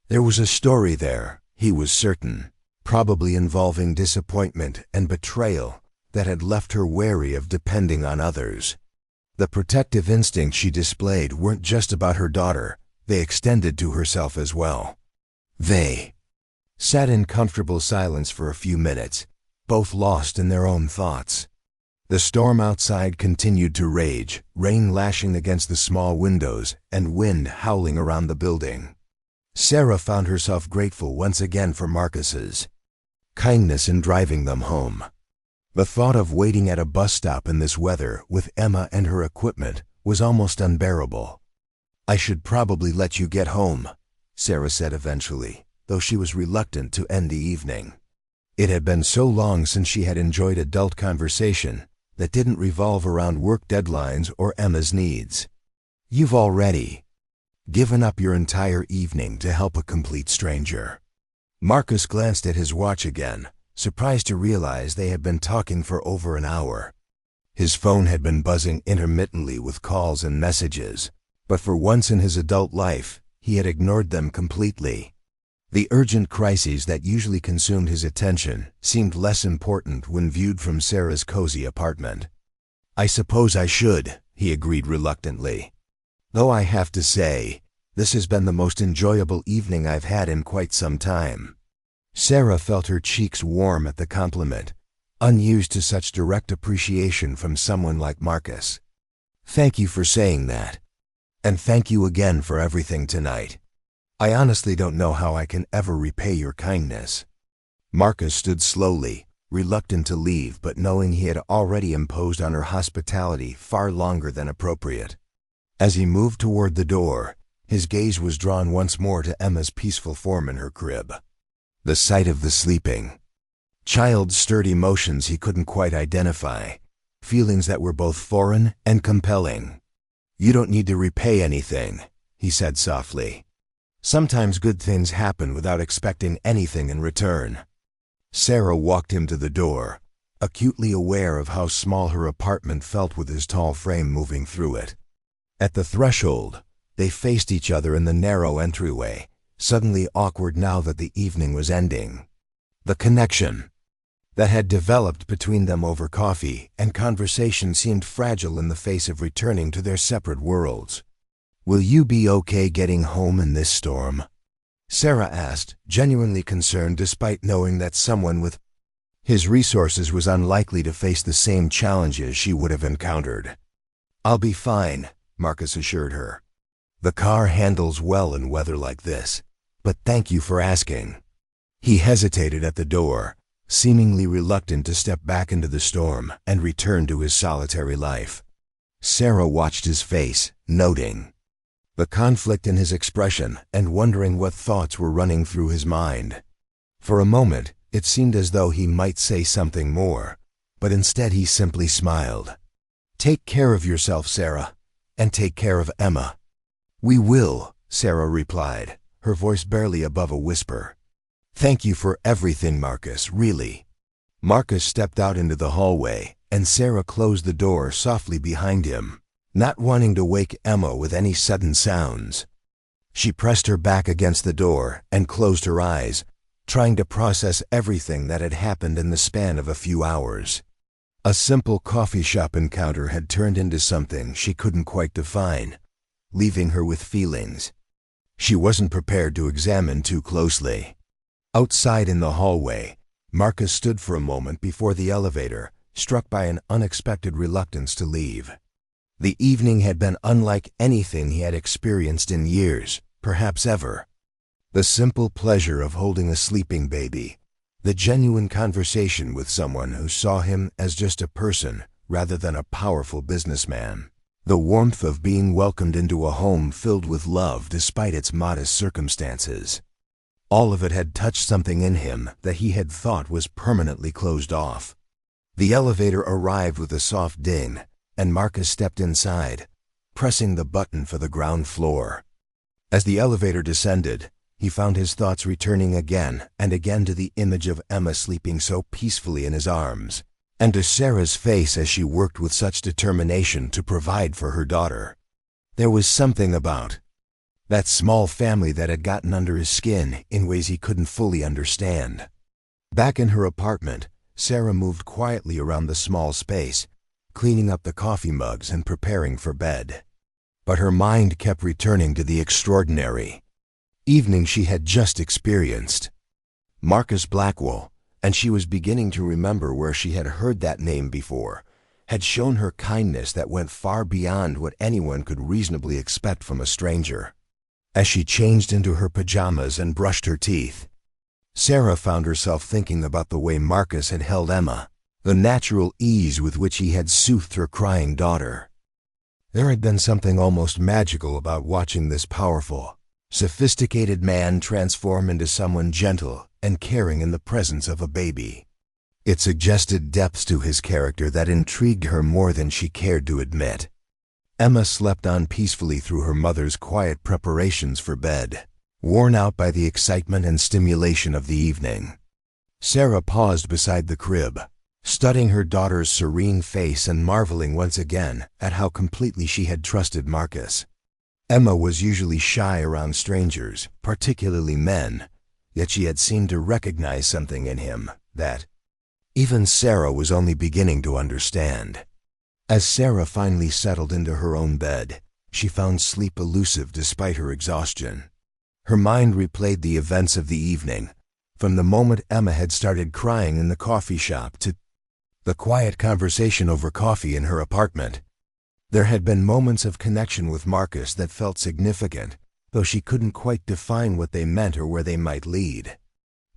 There was a story there, he was certain, probably involving disappointment and betrayal that had left her wary of depending on others. The protective instincts she displayed weren't just about her daughter, they extended to herself as well. They sat in comfortable silence for a few minutes, both lost in their own thoughts. The storm outside continued to rage, rain lashing against the small windows and wind howling around the building. Sarah found herself grateful once again for Marcus's kindness in driving them home. The thought of waiting at a bus stop in this weather with Emma and her equipment was almost unbearable. "I should probably let you get home," Sarah said eventually, though she was reluctant to end the evening. It had been so long since she had enjoyed adult conversation that didn't revolve around work deadlines or Emma's needs. "You've already given up your entire evening to help a complete stranger." Marcus glanced at his watch again, surprised to realize they had been talking for over an hour. His phone had been buzzing intermittently with calls and messages, but for once in his adult life, he had ignored them completely. The urgent crises that usually consumed his attention seemed less important when viewed from Sarah's cozy apartment. "I suppose I should," he agreed reluctantly. "Though I have to say, this has been the most enjoyable evening I've had in quite some time." Sarah felt her cheeks warm at the compliment, unused to such direct appreciation from someone like Marcus. "Thank you for saying that. And thank you again for everything tonight. I honestly don't know how I can ever repay your kindness." Marcus stood slowly, reluctant to leave but knowing he had already imposed on her hospitality far longer than appropriate. As he moved toward the door, his gaze was drawn once more to Emma's peaceful form in her crib. The sight of the sleeping child stirred emotions he couldn't quite identify, feelings that were both foreign and compelling. "You don't need to repay anything," he said softly. "Sometimes good things happen without expecting anything in return." Sarah walked him to the door, acutely aware of how small her apartment felt with his tall frame moving through it. At the threshold, they faced each other in the narrow entryway, suddenly awkward now that the evening was ending. The connection that had developed between them over coffee and conversation seemed fragile in the face of returning to their separate worlds. "Will you be okay getting home in this storm?" Sarah asked, genuinely concerned despite knowing that someone with his resources was unlikely to face the same challenges she would have encountered. "I'll be fine," Marcus assured her. "The car handles well in weather like this, but thank you for asking." He hesitated at the door, seemingly reluctant to step back into the storm and return to his solitary life. Sarah watched his face, noting the conflict in his expression and wondering what thoughts were running through his mind. For a moment, it seemed as though he might say something more, but instead he simply smiled. "Take care of yourself, Sarah, and take care of Emma." "We will," Sarah replied, her voice barely above a whisper. "Thank you for everything, Marcus, really." Marcus stepped out into the hallway, and Sarah closed the door softly behind him, not wanting to wake Emma with any sudden sounds. She pressed her back against the door and closed her eyes, trying to process everything that had happened in the span of a few hours. A simple coffee shop encounter had turned into something she couldn't quite define, leaving her with feelings she wasn't prepared to examine too closely. Outside in the hallway, Marcus stood for a moment before the elevator, struck by an unexpected reluctance to leave. The evening had been unlike anything he had experienced in years, perhaps ever. The simple pleasure of holding a sleeping baby, the genuine conversation with someone who saw him as just a person rather than a powerful businessman, the warmth of being welcomed into a home filled with love despite its modest circumstances. All of it had touched something in him that he had thought was permanently closed off. The elevator arrived with a soft ding, and Marcus stepped inside, pressing the button for the ground floor. As the elevator descended, he found his thoughts returning again and again to the image of Emma sleeping so peacefully in his arms, and to Sarah's face as she worked with such determination to provide for her daughter. There was something about that small family that had gotten under his skin in ways he couldn't fully understand. Back in her apartment, Sarah moved quietly around the small space, cleaning up the coffee mugs and preparing for bed. But her mind kept returning to the extraordinary evening she had just experienced. Marcus Blackwell, and she was beginning to remember where she had heard that name before, had shown her kindness that went far beyond what anyone could reasonably expect from a stranger. As she changed into her pajamas and brushed her teeth, Sarah found herself thinking about the way Marcus had held Emma, the natural ease with which he had soothed her crying daughter. There had been something almost magical about watching this powerful, sophisticated man transform into someone gentle and caring in the presence of a baby. It suggested depths to his character that intrigued her more than she cared to admit. Emma slept on peacefully through her mother's quiet preparations for bed, worn out by the excitement and stimulation of the evening. Sarah paused beside the crib, studying her daughter's serene face and marveling once again at how completely she had trusted Marcus. Emma was usually shy around strangers, particularly men, yet she had seemed to recognize something in him that even Sarah was only beginning to understand. As Sarah finally settled into her own bed, she found sleep elusive despite her exhaustion. Her mind replayed the events of the evening, from the moment Emma had started crying in the coffee shop to the quiet conversation over coffee in her apartment. There had been moments of connection with Marcus that felt significant, though she couldn't quite define what they meant or where they might lead.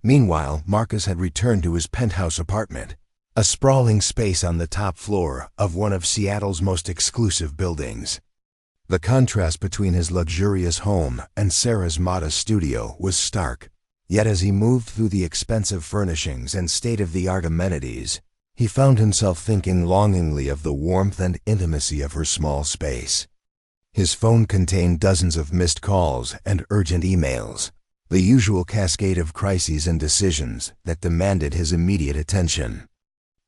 Meanwhile, Marcus had returned to his penthouse apartment, a sprawling space on the top floor of one of Seattle's most exclusive buildings. The contrast between his luxurious home and Sarah's modest studio was stark, yet as he moved through the expensive furnishings and state-of-the-art amenities, he found himself thinking longingly of the warmth and intimacy of her small space. His phone contained dozens of missed calls and urgent emails, the usual cascade of crises and decisions that demanded his immediate attention.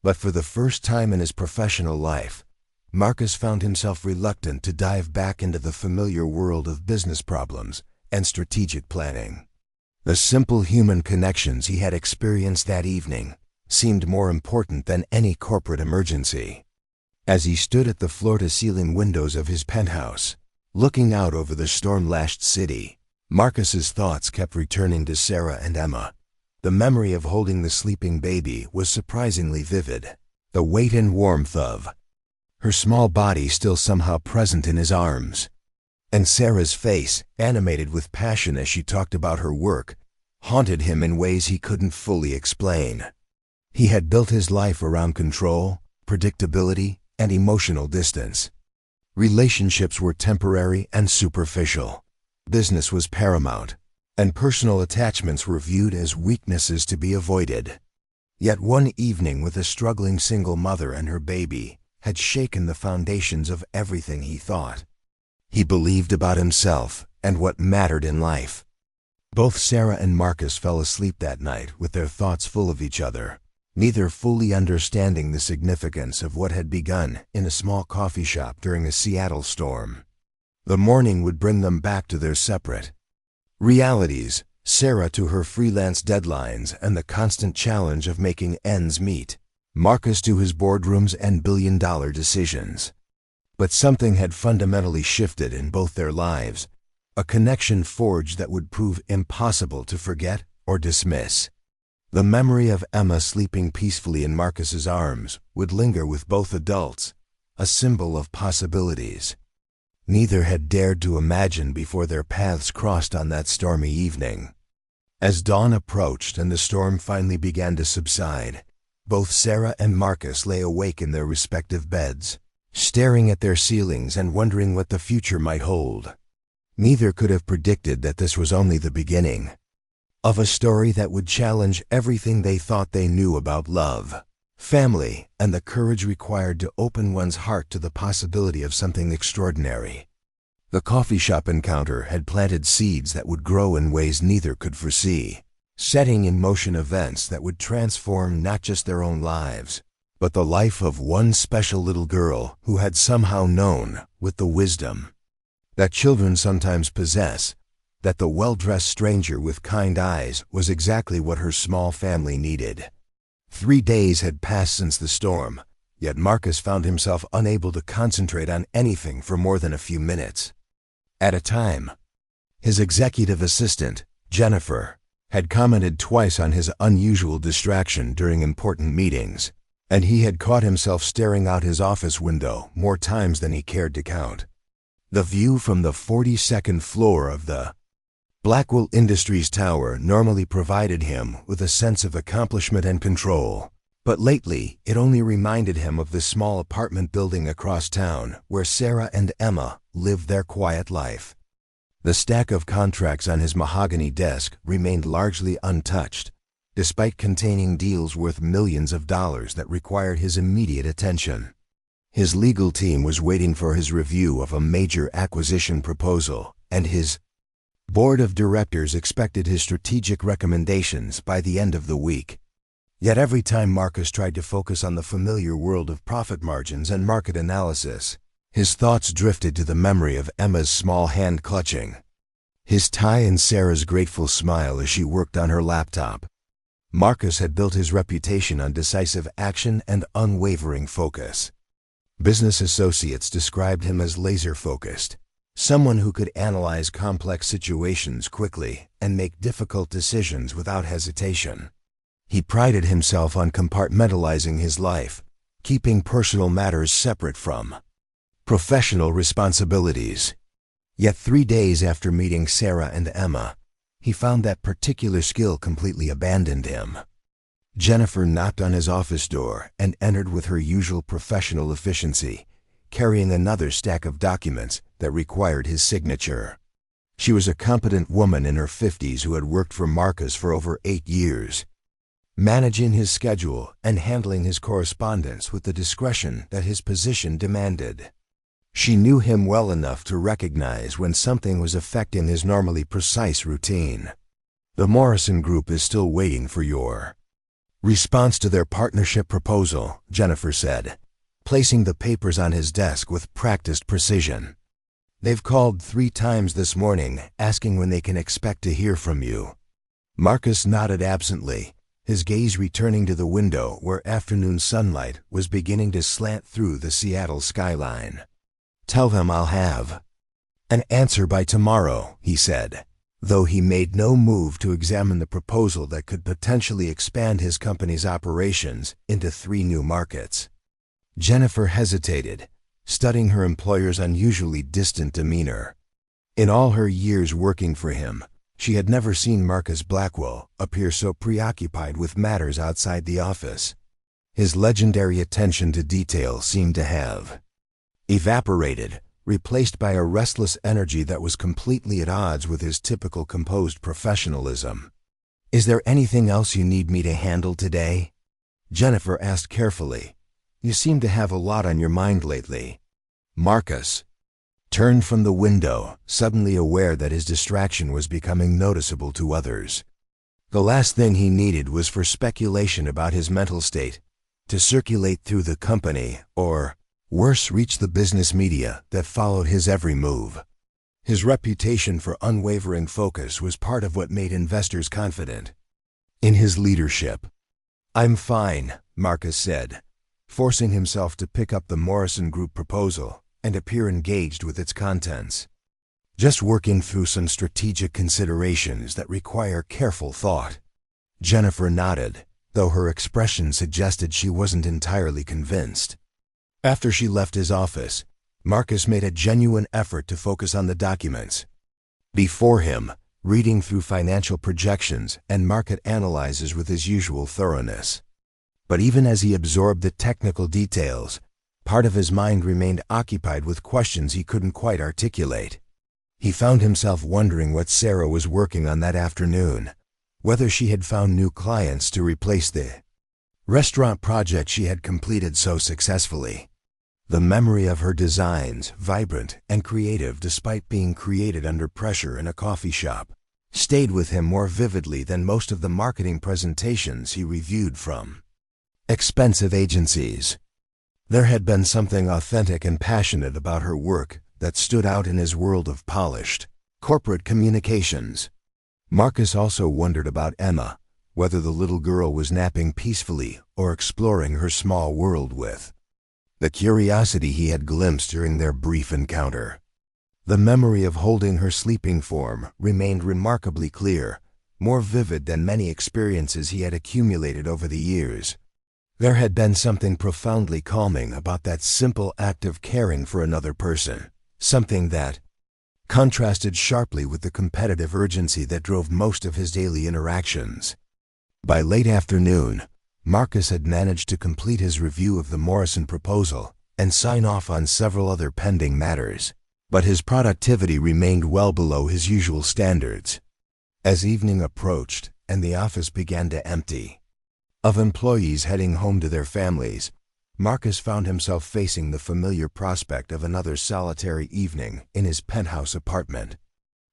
But for the first time in his professional life, Marcus found himself reluctant to dive back into the familiar world of business problems and strategic planning. The simple human connections he had experienced that evening seemed more important than any corporate emergency. As he stood at the floor-to-ceiling windows of his penthouse, looking out over the storm-lashed city, Marcus's thoughts kept returning to Sarah and Emma. The memory of holding the sleeping baby was surprisingly vivid, the weight and warmth of her small body still somehow present in his arms. And Sarah's face, animated with passion as she talked about her work, haunted him in ways he couldn't fully explain. He had built his life around control, predictability, and emotional distance. Relationships were temporary and superficial. Business was paramount, and personal attachments were viewed as weaknesses to be avoided. Yet one evening with a struggling single mother and her baby had shaken the foundations of everything he thought. He believed about himself and what mattered in life. Both Sarah and Marcus fell asleep that night with their thoughts full of each other, neither fully understanding the significance of what had begun in a small coffee shop during a Seattle storm. The morning would bring them back to their separate realities, Sarah to her freelance deadlines and the constant challenge of making ends meet, Marcus to his boardrooms and billion-dollar decisions. But something had fundamentally shifted in both their lives, a connection forged that would prove impossible to forget or dismiss. The memory of Emma sleeping peacefully in Marcus's arms would linger with both adults, a symbol of possibilities neither had dared to imagine before their paths crossed on that stormy evening. As dawn approached and the storm finally began to subside, both Sarah and Marcus lay awake in their respective beds, staring at their ceilings and wondering what the future might hold. Neither could have predicted that this was only the beginning of a story that would challenge everything they thought they knew about love, family, and the courage required to open one's heart to the possibility of something extraordinary. The coffee shop encounter had planted seeds that would grow in ways neither could foresee, setting in motion events that would transform not just their own lives, but the life of one special little girl who had somehow known, with the wisdom that children sometimes possess, that the well-dressed stranger with kind eyes was exactly what her small family needed. 3 days had passed since the storm, yet Marcus found himself unable to concentrate on anything for more than a few minutes. At a time, his executive assistant, Jennifer, had commented twice on his unusual distraction during important meetings, and he had caught himself staring out his office window more times than he cared to count. The view from the 42nd floor of the Blackwell Industries Tower normally provided him with a sense of accomplishment and control, but lately it only reminded him of the small apartment building across town where Sarah and Emma lived their quiet life. The stack of contracts on his mahogany desk remained largely untouched, despite containing deals worth millions of dollars that required his immediate attention. His legal team was waiting for his review of a major acquisition proposal, and his board of directors expected his strategic recommendations by the end of the week. Yet every time Marcus tried to focus on the familiar world of profit margins and market analysis, his thoughts drifted to the memory of Emma's small hand clutching, his tie and Sarah's grateful smile as she worked on her laptop. Marcus had built his reputation on decisive action and unwavering focus. Business associates described him as laser-focused, someone who could analyze complex situations quickly and make difficult decisions without hesitation. He prided himself on compartmentalizing his life, keeping personal matters separate from professional responsibilities. Yet 3 days after meeting Sarah and Emma, he found that particular skill completely abandoned him. Jennifer knocked on his office door and entered with her usual professional efficiency, carrying another stack of documents that required his signature. She was a competent woman in her 50s who had worked for Marcus for over 8 years, managing his schedule and handling his correspondence with the discretion that his position demanded. She knew him well enough to recognize when something was affecting his normally precise routine. The Morrison Group is still waiting for your response to their partnership proposal, Jennifer said, placing the papers on his desk with practiced precision. They've called 3 times this morning, asking when they can expect to hear from you. Marcus nodded absently, his gaze returning to the window where afternoon sunlight was beginning to slant through the Seattle skyline. Tell them I'll have an answer by tomorrow, he said, though he made no move to examine the proposal that could potentially expand his company's operations into 3 new markets. Jennifer hesitated, studying her employer's unusually distant demeanor. In all her years working for him, she had never seen Marcus Blackwell appear so preoccupied with matters outside the office. His legendary attention to detail seemed to have evaporated, replaced by a restless energy that was completely at odds with his typical composed professionalism. Is there anything else you need me to handle today? Jennifer asked carefully. You seem to have a lot on your mind lately. Marcus turned from the window, suddenly aware that his distraction was becoming noticeable to others. The last thing he needed was for speculation about his mental state to circulate through the company or, worse, reach the business media that followed his every move. His reputation for unwavering focus was part of what made investors confident in his leadership. I'm fine, Marcus said, forcing himself to pick up the Morrison Group proposal and appear engaged with its contents. Just working through some strategic considerations that require careful thought. Jennifer nodded, though her expression suggested she wasn't entirely convinced. After she left his office, Marcus made a genuine effort to focus on the documents before him, reading through financial projections and market analyses with his usual thoroughness. But even as he absorbed the technical details, part of his mind remained occupied with questions he couldn't quite articulate. He found himself wondering what Sarah was working on that afternoon, whether she had found new clients to replace the restaurant project she had completed so successfully. The memory of her designs, vibrant and creative despite being created under pressure in a coffee shop, stayed with him more vividly than most of the marketing presentations he reviewed from expensive agencies. There had been something authentic and passionate about her work that stood out in his world of polished corporate communications. Marcus also wondered about Emma, whether the little girl was napping peacefully or exploring her small world with the curiosity he had glimpsed during their brief encounter. The memory of holding her sleeping form remained remarkably clear, more vivid than many experiences he had accumulated over the years. There had been something profoundly calming about that simple act of caring for another person, something that contrasted sharply with the competitive urgency that drove most of his daily interactions. By late afternoon, Marcus had managed to complete his review of the Morrison proposal and sign off on several other pending matters, but his productivity remained well below his usual standards. As evening approached and the office began to empty of employees heading home to their families, Marcus found himself facing the familiar prospect of another solitary evening in his penthouse apartment.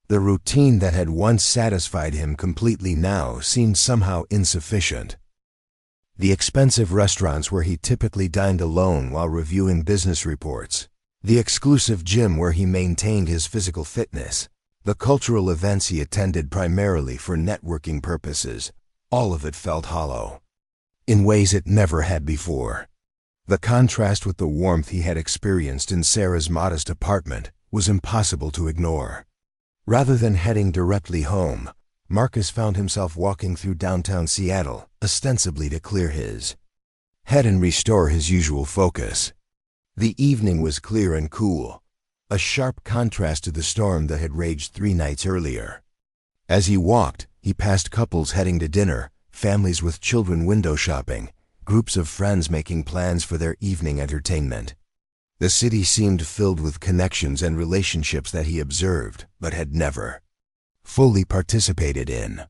The routine that had once satisfied him completely now seemed somehow insufficient. The expensive restaurants where he typically dined alone while reviewing business reports, the exclusive gym where he maintained his physical fitness, the cultural events he attended primarily for networking purposes, all of it felt hollow, in ways it never had before. The contrast with the warmth he had experienced in Sarah's modest apartment was impossible to ignore. Rather than heading directly home, Marcus found himself walking through downtown Seattle, ostensibly to clear his head and restore his usual focus. The evening was clear and cool, a sharp contrast to the storm that had raged 3 nights earlier. As he walked, he passed couples heading to dinner, families with children window shopping, groups of friends making plans for their evening entertainment. The city seemed filled with connections and relationships that he observed, but had never fully participated in.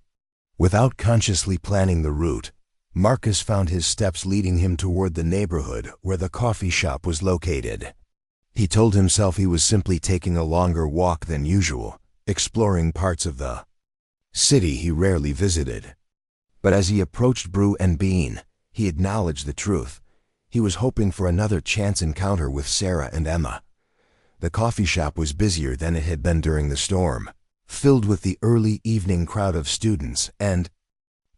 Without consciously planning the route, Marcus found his steps leading him toward the neighborhood where the coffee shop was located. He told himself he was simply taking a longer walk than usual, exploring parts of the city he rarely visited. But as he approached Brew and Bean, he acknowledged the truth. He was hoping for another chance encounter with Sarah and Emma. The coffee shop was busier than it had been during the storm, filled with the early evening crowd of students and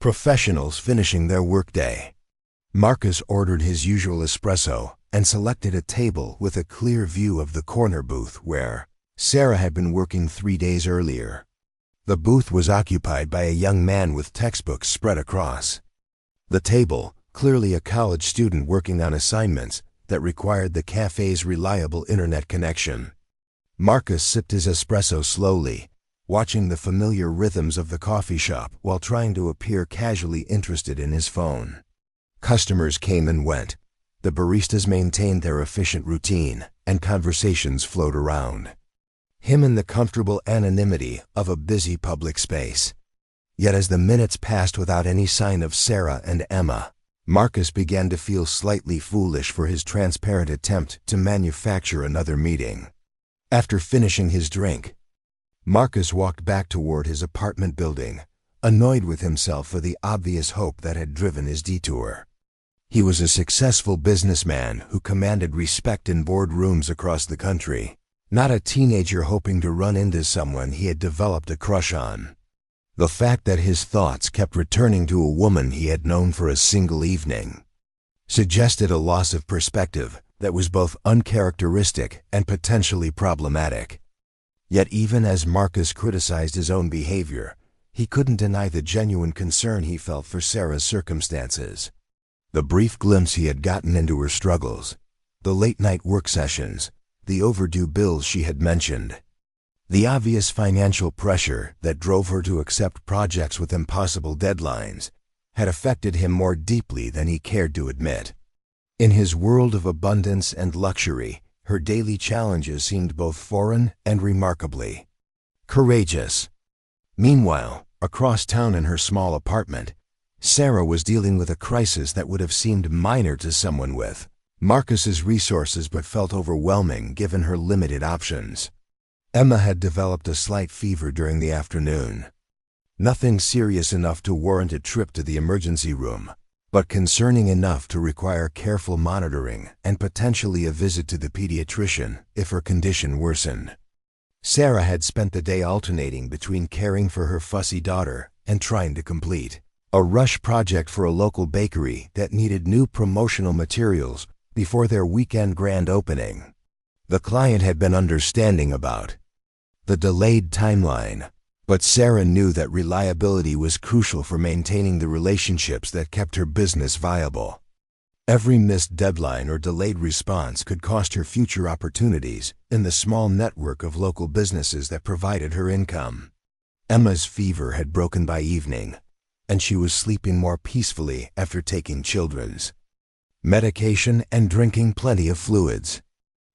professionals finishing their workday. Marcus ordered his usual espresso and selected a table with a clear view of the corner booth where Sarah had been working 3 days earlier. The booth was occupied by a young man with textbooks spread across the table, clearly a college student working on assignments that required the cafe's reliable internet connection. Marcus sipped his espresso slowly, watching the familiar rhythms of the coffee shop while trying to appear casually interested in his phone. Customers came and went. The baristas maintained their efficient routine, and conversations flowed around him in the comfortable anonymity of a busy public space. Yet as the minutes passed without any sign of Sarah and Emma, Marcus began to feel slightly foolish for his transparent attempt to manufacture another meeting. After finishing his drink, Marcus walked back toward his apartment building, annoyed with himself for the obvious hope that had driven his detour. He was a successful businessman who commanded respect in boardrooms across the country, not a teenager hoping to run into someone he had developed a crush on. The fact that his thoughts kept returning to a woman he had known for a single evening suggested a loss of perspective that was both uncharacteristic and potentially problematic. Yet even as Marcus criticized his own behavior, he couldn't deny the genuine concern he felt for Sarah's circumstances. The brief glimpse he had gotten into her struggles, the late-night work sessions, the overdue bills she had mentioned, the obvious financial pressure that drove her to accept projects with impossible deadlines, had affected him more deeply than he cared to admit. In his world of abundance and luxury, her daily challenges seemed both foreign and remarkably courageous. Meanwhile, across town in her small apartment, Sarah was dealing with a crisis that would have seemed minor to someone with Marcus's resources but felt overwhelming given her limited options. Emma had developed a slight fever during the afternoon. Nothing serious enough to warrant a trip to the emergency room, but concerning enough to require careful monitoring and potentially a visit to the pediatrician if her condition worsened. Sarah had spent the day alternating between caring for her fussy daughter and trying to complete a rush project for a local bakery that needed new promotional materials before their weekend grand opening. The client had been understanding about the delayed timeline, but Sarah knew that reliability was crucial for maintaining the relationships that kept her business viable. Every missed deadline or delayed response could cost her future opportunities in the small network of local businesses that provided her income. Emma's fever had broken by evening, and she was sleeping more peacefully after taking children's medication and drinking plenty of fluids.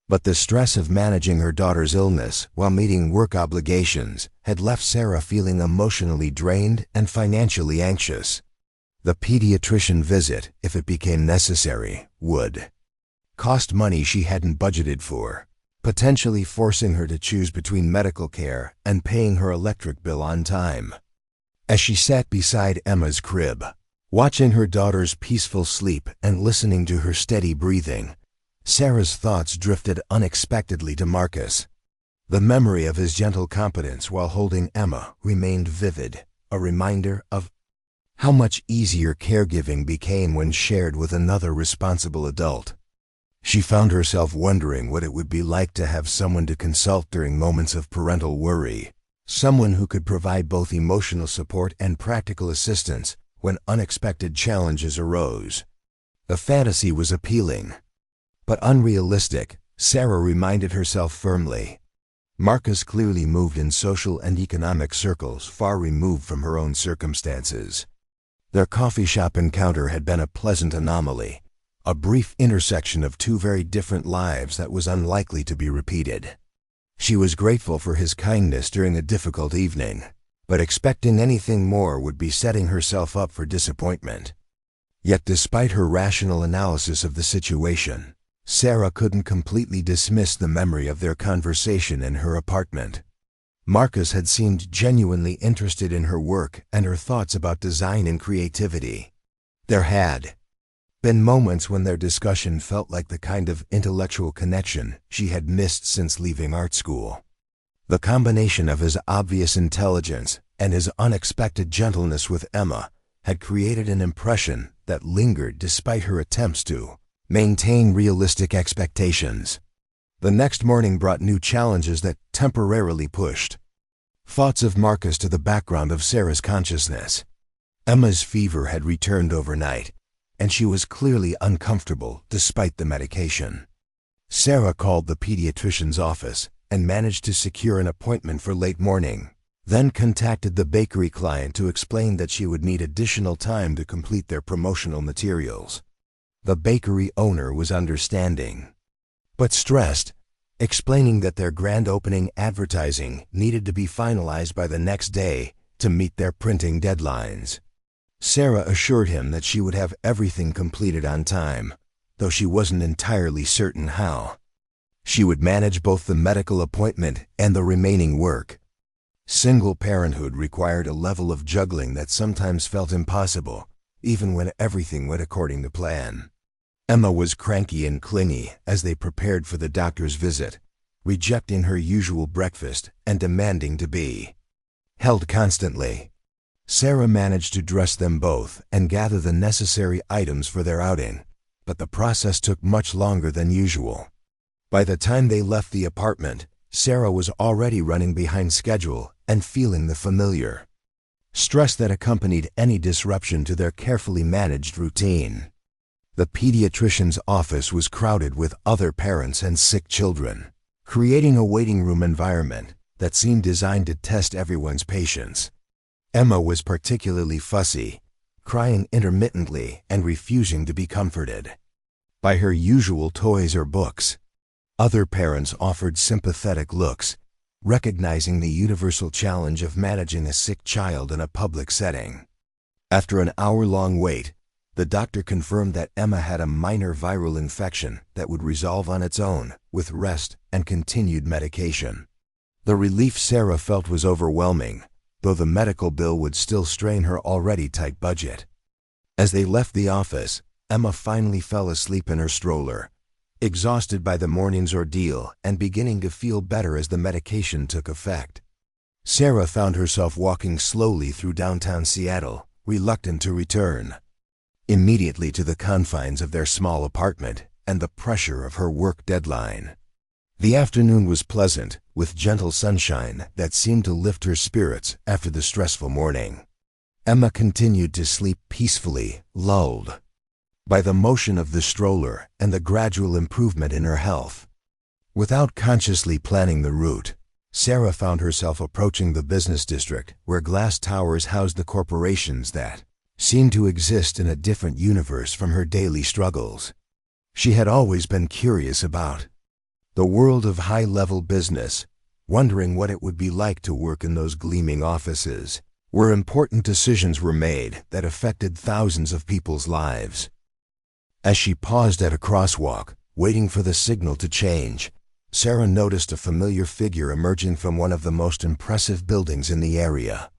But the stress of managing her daughter's illness while meeting work obligations had left Sarah feeling emotionally drained and financially anxious. The pediatrician visit, if it became necessary, would cost money she hadn't budgeted for, potentially forcing her to choose between medical care and paying her electric bill on time. As she sat beside Emma's crib, watching her daughter's peaceful sleep and listening to her steady breathing, Sarah's thoughts drifted unexpectedly to Marcus. The memory of his gentle competence while holding Emma remained vivid, a reminder of how much easier caregiving became when shared with another responsible adult. She found herself wondering what it would be like to have someone to consult during moments of parental worry, someone who could provide both emotional support and practical assistance when unexpected challenges arose. The fantasy was appealing, but unrealistic, Sarah reminded herself firmly. Marcus clearly moved in social and economic circles far removed from her own circumstances. Their coffee shop encounter had been a pleasant anomaly, a brief intersection of two very different lives that was unlikely to be repeated. She was grateful for his kindness during a difficult evening, but expecting anything more would be setting herself up for disappointment. Yet despite her rational analysis of the situation, Sarah couldn't completely dismiss the memory of their conversation in her apartment. Marcus had seemed genuinely interested in her work and her thoughts about design and creativity. There had been moments when their discussion felt like the kind of intellectual connection she had missed since leaving art school. The combination of his obvious intelligence and his unexpected gentleness with Emma had created an impression that lingered despite her attempts to maintain realistic expectations. The next morning brought new challenges that temporarily pushed thoughts of Marcus to the background of Sarah's consciousness. Emma's fever had returned overnight, and she was clearly uncomfortable despite the medication. Sarah called the pediatrician's office and managed to secure an appointment for late morning, then contacted the bakery client to explain that she would need additional time to complete their promotional materials. The bakery owner was understanding, but stressed, explaining that their grand opening advertising needed to be finalized by the next day to meet their printing deadlines. Sarah assured him that she would have everything completed on time, though she wasn't entirely certain how. She would manage both the medical appointment and the remaining work. Single parenthood required a level of juggling that sometimes felt impossible, even when everything went according to plan. Emma was cranky and clingy as they prepared for the doctor's visit, rejecting her usual breakfast and demanding to be held constantly. Sarah managed to dress them both and gather the necessary items for their outing, but the process took much longer than usual. By the time they left the apartment, Sarah was already running behind schedule and feeling the familiar stress that accompanied any disruption to their carefully managed routine. The pediatrician's office was crowded with other parents and sick children, creating a waiting room environment that seemed designed to test everyone's patience. Emma was particularly fussy, crying intermittently and refusing to be comforted by her usual toys or books. Other parents offered sympathetic looks, recognizing the universal challenge of managing a sick child in a public setting. After an hour-long wait, the doctor confirmed that Emma had a minor viral infection that would resolve on its own with rest and continued medication. The relief Sarah felt was overwhelming, though the medical bill would still strain her already tight budget. As they left the office, Emma finally fell asleep in her stroller, exhausted by the morning's ordeal and beginning to feel better as the medication took effect. Sarah found herself walking slowly through downtown Seattle, reluctant to return immediately to the confines of their small apartment and the pressure of her work deadline. The afternoon was pleasant, with gentle sunshine that seemed to lift her spirits after the stressful morning. Emma continued to sleep peacefully, lulled by the motion of the stroller and the gradual improvement in her health. Without consciously planning the route, Sarah found herself approaching the business district where glass towers housed the corporations that seemed to exist in a different universe from her daily struggles. She had always been curious about the world of high-level business, wondering what it would be like to work in those gleaming offices, where important decisions were made that affected thousands of people's lives. As she paused at a crosswalk, waiting for the signal to change, Sarah noticed a familiar figure emerging from one of the most impressive buildings in the area.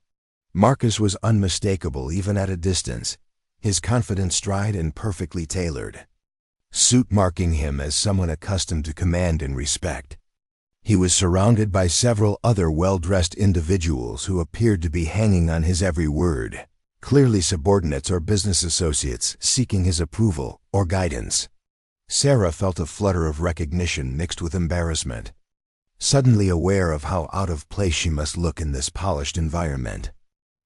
Marcus was unmistakable even at a distance, his confident stride and perfectly tailored suit marking him as someone accustomed to command and respect. He was surrounded by several other well-dressed individuals who appeared to be hanging on his every word, clearly subordinates or business associates seeking his approval or guidance. Sarah felt a flutter of recognition mixed with embarrassment, suddenly aware of how out of place she must look in this polished environment.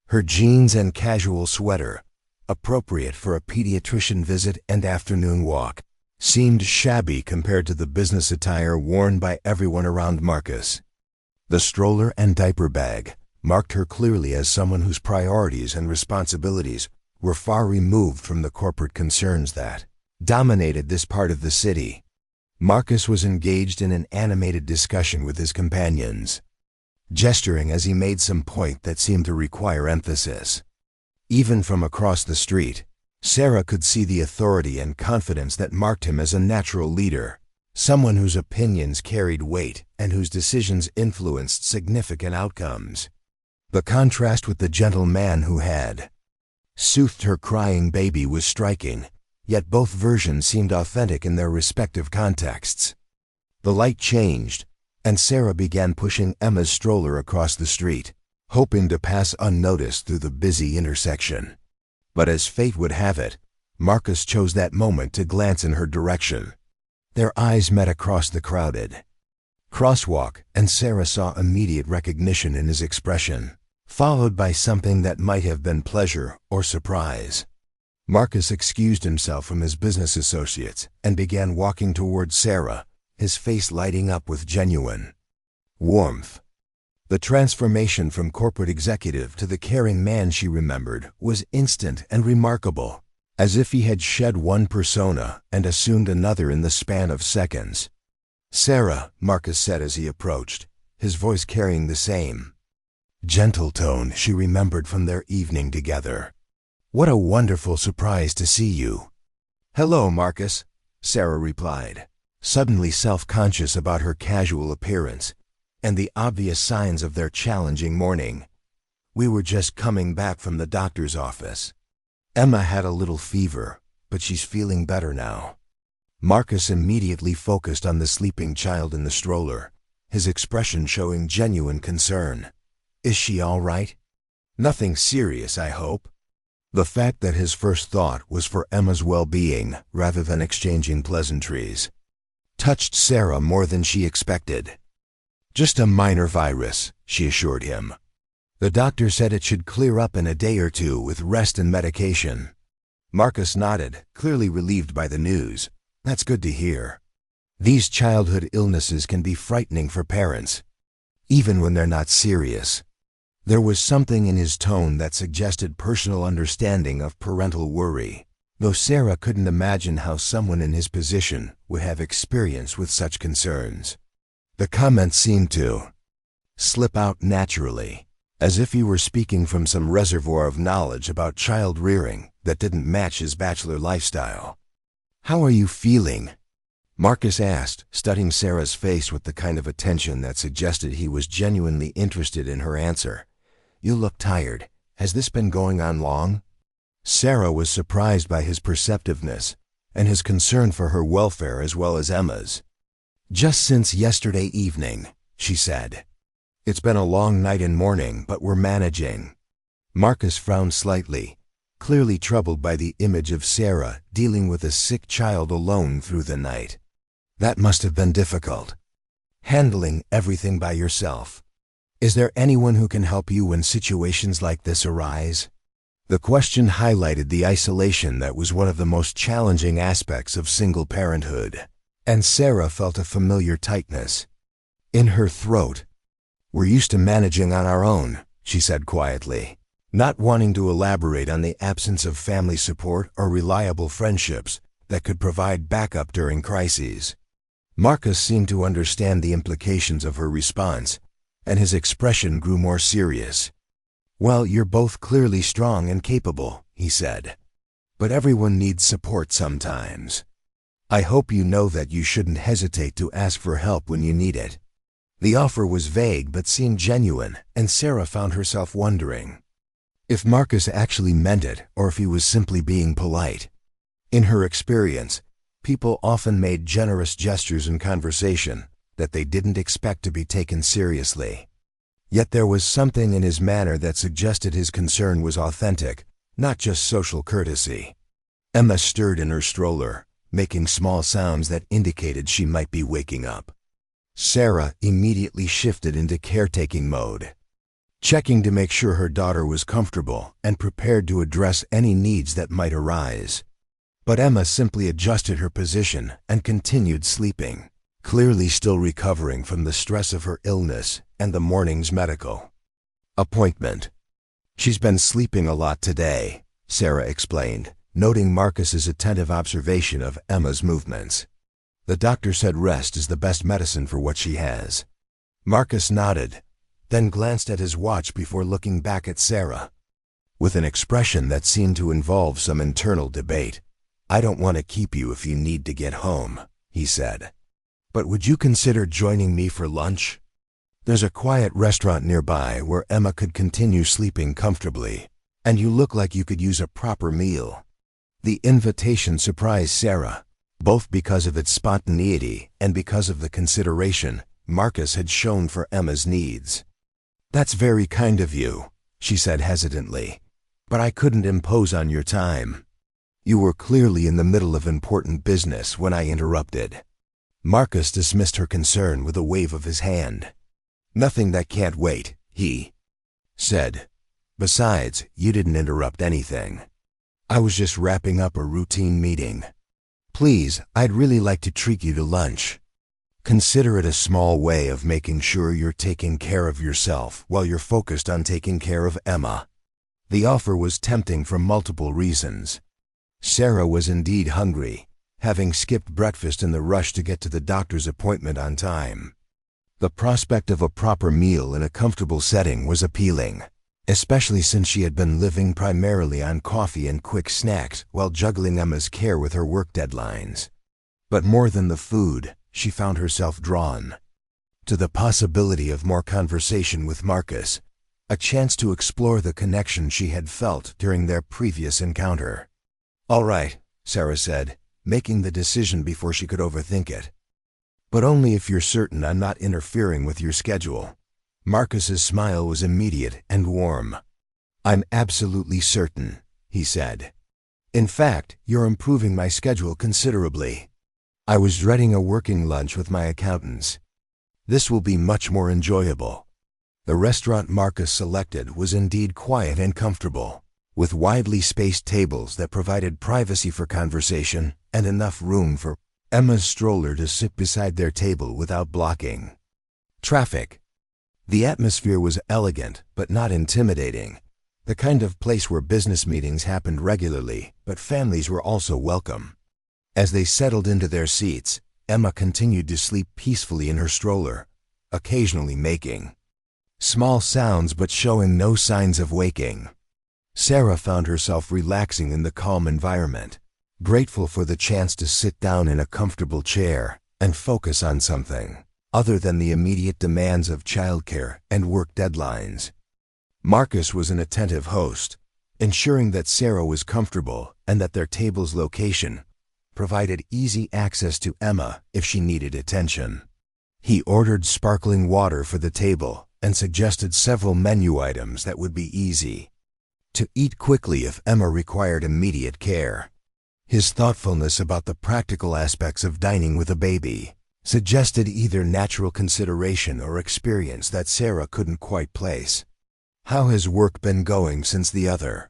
Her jeans and casual sweater, appropriate for a pediatrician visit and afternoon walk, seemed shabby compared to the business attire worn by everyone around Marcus. The stroller and diaper bag marked her clearly as someone whose priorities and responsibilities were far removed from the corporate concerns that dominated this part of the city. Marcus was engaged in an animated discussion with his companions, gesturing as he made some point that seemed to require emphasis. Even from across the street, Sarah could see the authority and confidence that marked him as a natural leader, someone whose opinions carried weight and whose decisions influenced significant outcomes. The contrast with the gentle man who had soothed her crying baby was striking, yet both versions seemed authentic in their respective contexts. The light changed, and Sarah began pushing Emma's stroller across the street, hoping to pass unnoticed through the busy intersection. But as fate would have it, Marcus chose that moment to glance in her direction. Their eyes met across the crowded crosswalk, and Sarah saw immediate recognition in his expression, followed by something that might have been pleasure or surprise. Marcus excused himself from his business associates and began walking toward Sarah, his face lighting up with genuine warmth. The transformation from corporate executive to the caring man she remembered was instant and remarkable, as if he had shed one persona and assumed another in the span of seconds. "Sarah," Marcus said as he approached, his voice carrying the same gentle tone she remembered from their evening together. "What a wonderful surprise to see you." "Hello, Marcus," Sarah replied, suddenly self-conscious about her casual appearance and the obvious signs of their challenging morning. "We were just coming back from the doctor's office. Emma had a little fever, but she's feeling better now." Marcus immediately focused on the sleeping child in the stroller, his expression showing genuine concern. "Is she all right? Nothing serious, I hope?" The fact that his first thought was for Emma's well-being rather than exchanging pleasantries touched Sarah more than she expected. "Just a minor virus," she assured him. "The doctor said it should clear up in a day or two with rest and medication." Marcus nodded, clearly relieved by the news. "That's good to hear. These childhood illnesses can be frightening for parents, even when they're not serious." There was something in his tone that suggested personal understanding of parental worry, though Sarah couldn't imagine how someone in his position would have experience with such concerns. The comment seemed to slip out naturally, as if he were speaking from some reservoir of knowledge about child rearing that didn't match his bachelor lifestyle. "How are you feeling?" Marcus asked, studying Sarah's face with the kind of attention that suggested he was genuinely interested in her answer. "You look tired. Has this been going on long?" Sarah was surprised by his perceptiveness and his concern for her welfare as well as Emma's. "Just since yesterday evening," she said. "It's been a long night and morning, but we're managing." Marcus frowned slightly, clearly troubled by the image of Sarah dealing with a sick child alone through the night. That must have been difficult. Handling everything by yourself. "Is there anyone who can help you when situations like this arise?" The question highlighted the isolation that was one of the most challenging aspects of single parenthood, and Sarah felt a familiar tightness in her throat. "We're used to managing on our own," she said quietly, not wanting to elaborate on the absence of family support or reliable friendships that could provide backup during crises. Marcus seemed to understand the implications of her response, and his expression grew more serious. "Well, you're both clearly strong and capable," he said. "But everyone needs support sometimes. I hope you know that you shouldn't hesitate to ask for help when you need it." The offer was vague but seemed genuine, and Sarah found herself wondering if Marcus actually meant it or if he was simply being polite. In her experience, people often made generous gestures in conversation that they didn't expect to be taken seriously. Yet there was something in his manner that suggested his concern was authentic, not just social courtesy. Emma stirred in her stroller, making small sounds that indicated she might be waking up. Sarah immediately shifted into caretaking mode, checking to make sure her daughter was comfortable and prepared to address any needs that might arise. But Emma simply adjusted her position and continued sleeping, clearly still recovering from the stress of her illness and the morning's medical appointment. "She's been sleeping a lot today," Sarah explained, noting Marcus's attentive observation of Emma's movements. "The doctor said rest is the best medicine for what she has." Marcus nodded, then glanced at his watch before looking back at Sarah, with an expression that seemed to involve some internal debate. "I don't want to keep you if you need to get home," he said. "But would you consider joining me for lunch? There's a quiet restaurant nearby where Emma could continue sleeping comfortably, and you look like you could use a proper meal." The invitation surprised Sarah, both because of its spontaneity and because of the consideration Marcus had shown for Emma's needs. "That's very kind of you," she said hesitantly, "but I couldn't impose on your time. You were clearly in the middle of important business when I interrupted." Marcus dismissed her concern with a wave of his hand. "Nothing that can't wait," he said. "Besides, you didn't interrupt anything. I was just wrapping up a routine meeting. Please, I'd really like to treat you to lunch. Consider it a small way of making sure you're taking care of yourself while you're focused on taking care of Emma." The offer was tempting for multiple reasons. Sarah was indeed hungry, having skipped breakfast in the rush to get to the doctor's appointment on time. The prospect of a proper meal in a comfortable setting was appealing, especially since she had been living primarily on coffee and quick snacks while juggling Emma's care with her work deadlines. But more than the food, she found herself drawn to the possibility of more conversation with Marcus, a chance to explore the connection she had felt during their previous encounter. "All right," Sarah said, making the decision before she could overthink it. "But only if you're certain I'm not interfering with your schedule." Marcus's smile was immediate and warm. "I'm absolutely certain," he said. "In fact, you're improving my schedule considerably. I was dreading a working lunch with my accountants. This will be much more enjoyable." The restaurant Marcus selected was indeed quiet and comfortable, with widely spaced tables that provided privacy for conversation and enough room for Emma's stroller to sit beside their table without blocking traffic. The atmosphere was elegant but not intimidating, the kind of place where business meetings happened regularly, but families were also welcome. As they settled into their seats, Emma continued to sleep peacefully in her stroller, occasionally making small sounds but showing no signs of waking. Sarah found herself relaxing in the calm environment, grateful for the chance to sit down in a comfortable chair and focus on something other than the immediate demands of childcare and work deadlines. Marcus was an attentive host, ensuring that Sarah was comfortable and that their table's location provided easy access to Emma if she needed attention. He ordered sparkling water for the table and suggested several menu items that would be easy to eat quickly if Emma required immediate care. His thoughtfulness about the practical aspects of dining with a baby suggested either natural consideration or experience that Sarah couldn't quite place. "How has work been going since the other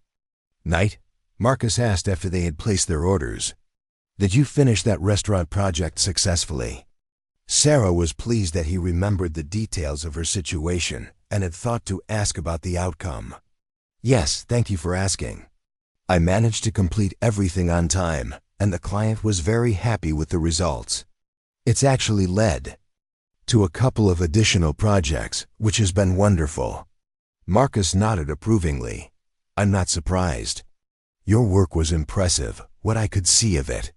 Night? Marcus asked after they had placed their orders. Did you finish that restaurant project successfully? Sarah was pleased that he remembered the details of her situation and had thought to ask about the outcome. Yes, thank you for asking. I managed to complete everything on time, and the client was very happy with the results. It's actually led to a couple of additional projects, which has been wonderful. Marcus nodded approvingly. I'm not surprised. Your work was impressive, what I could see of it.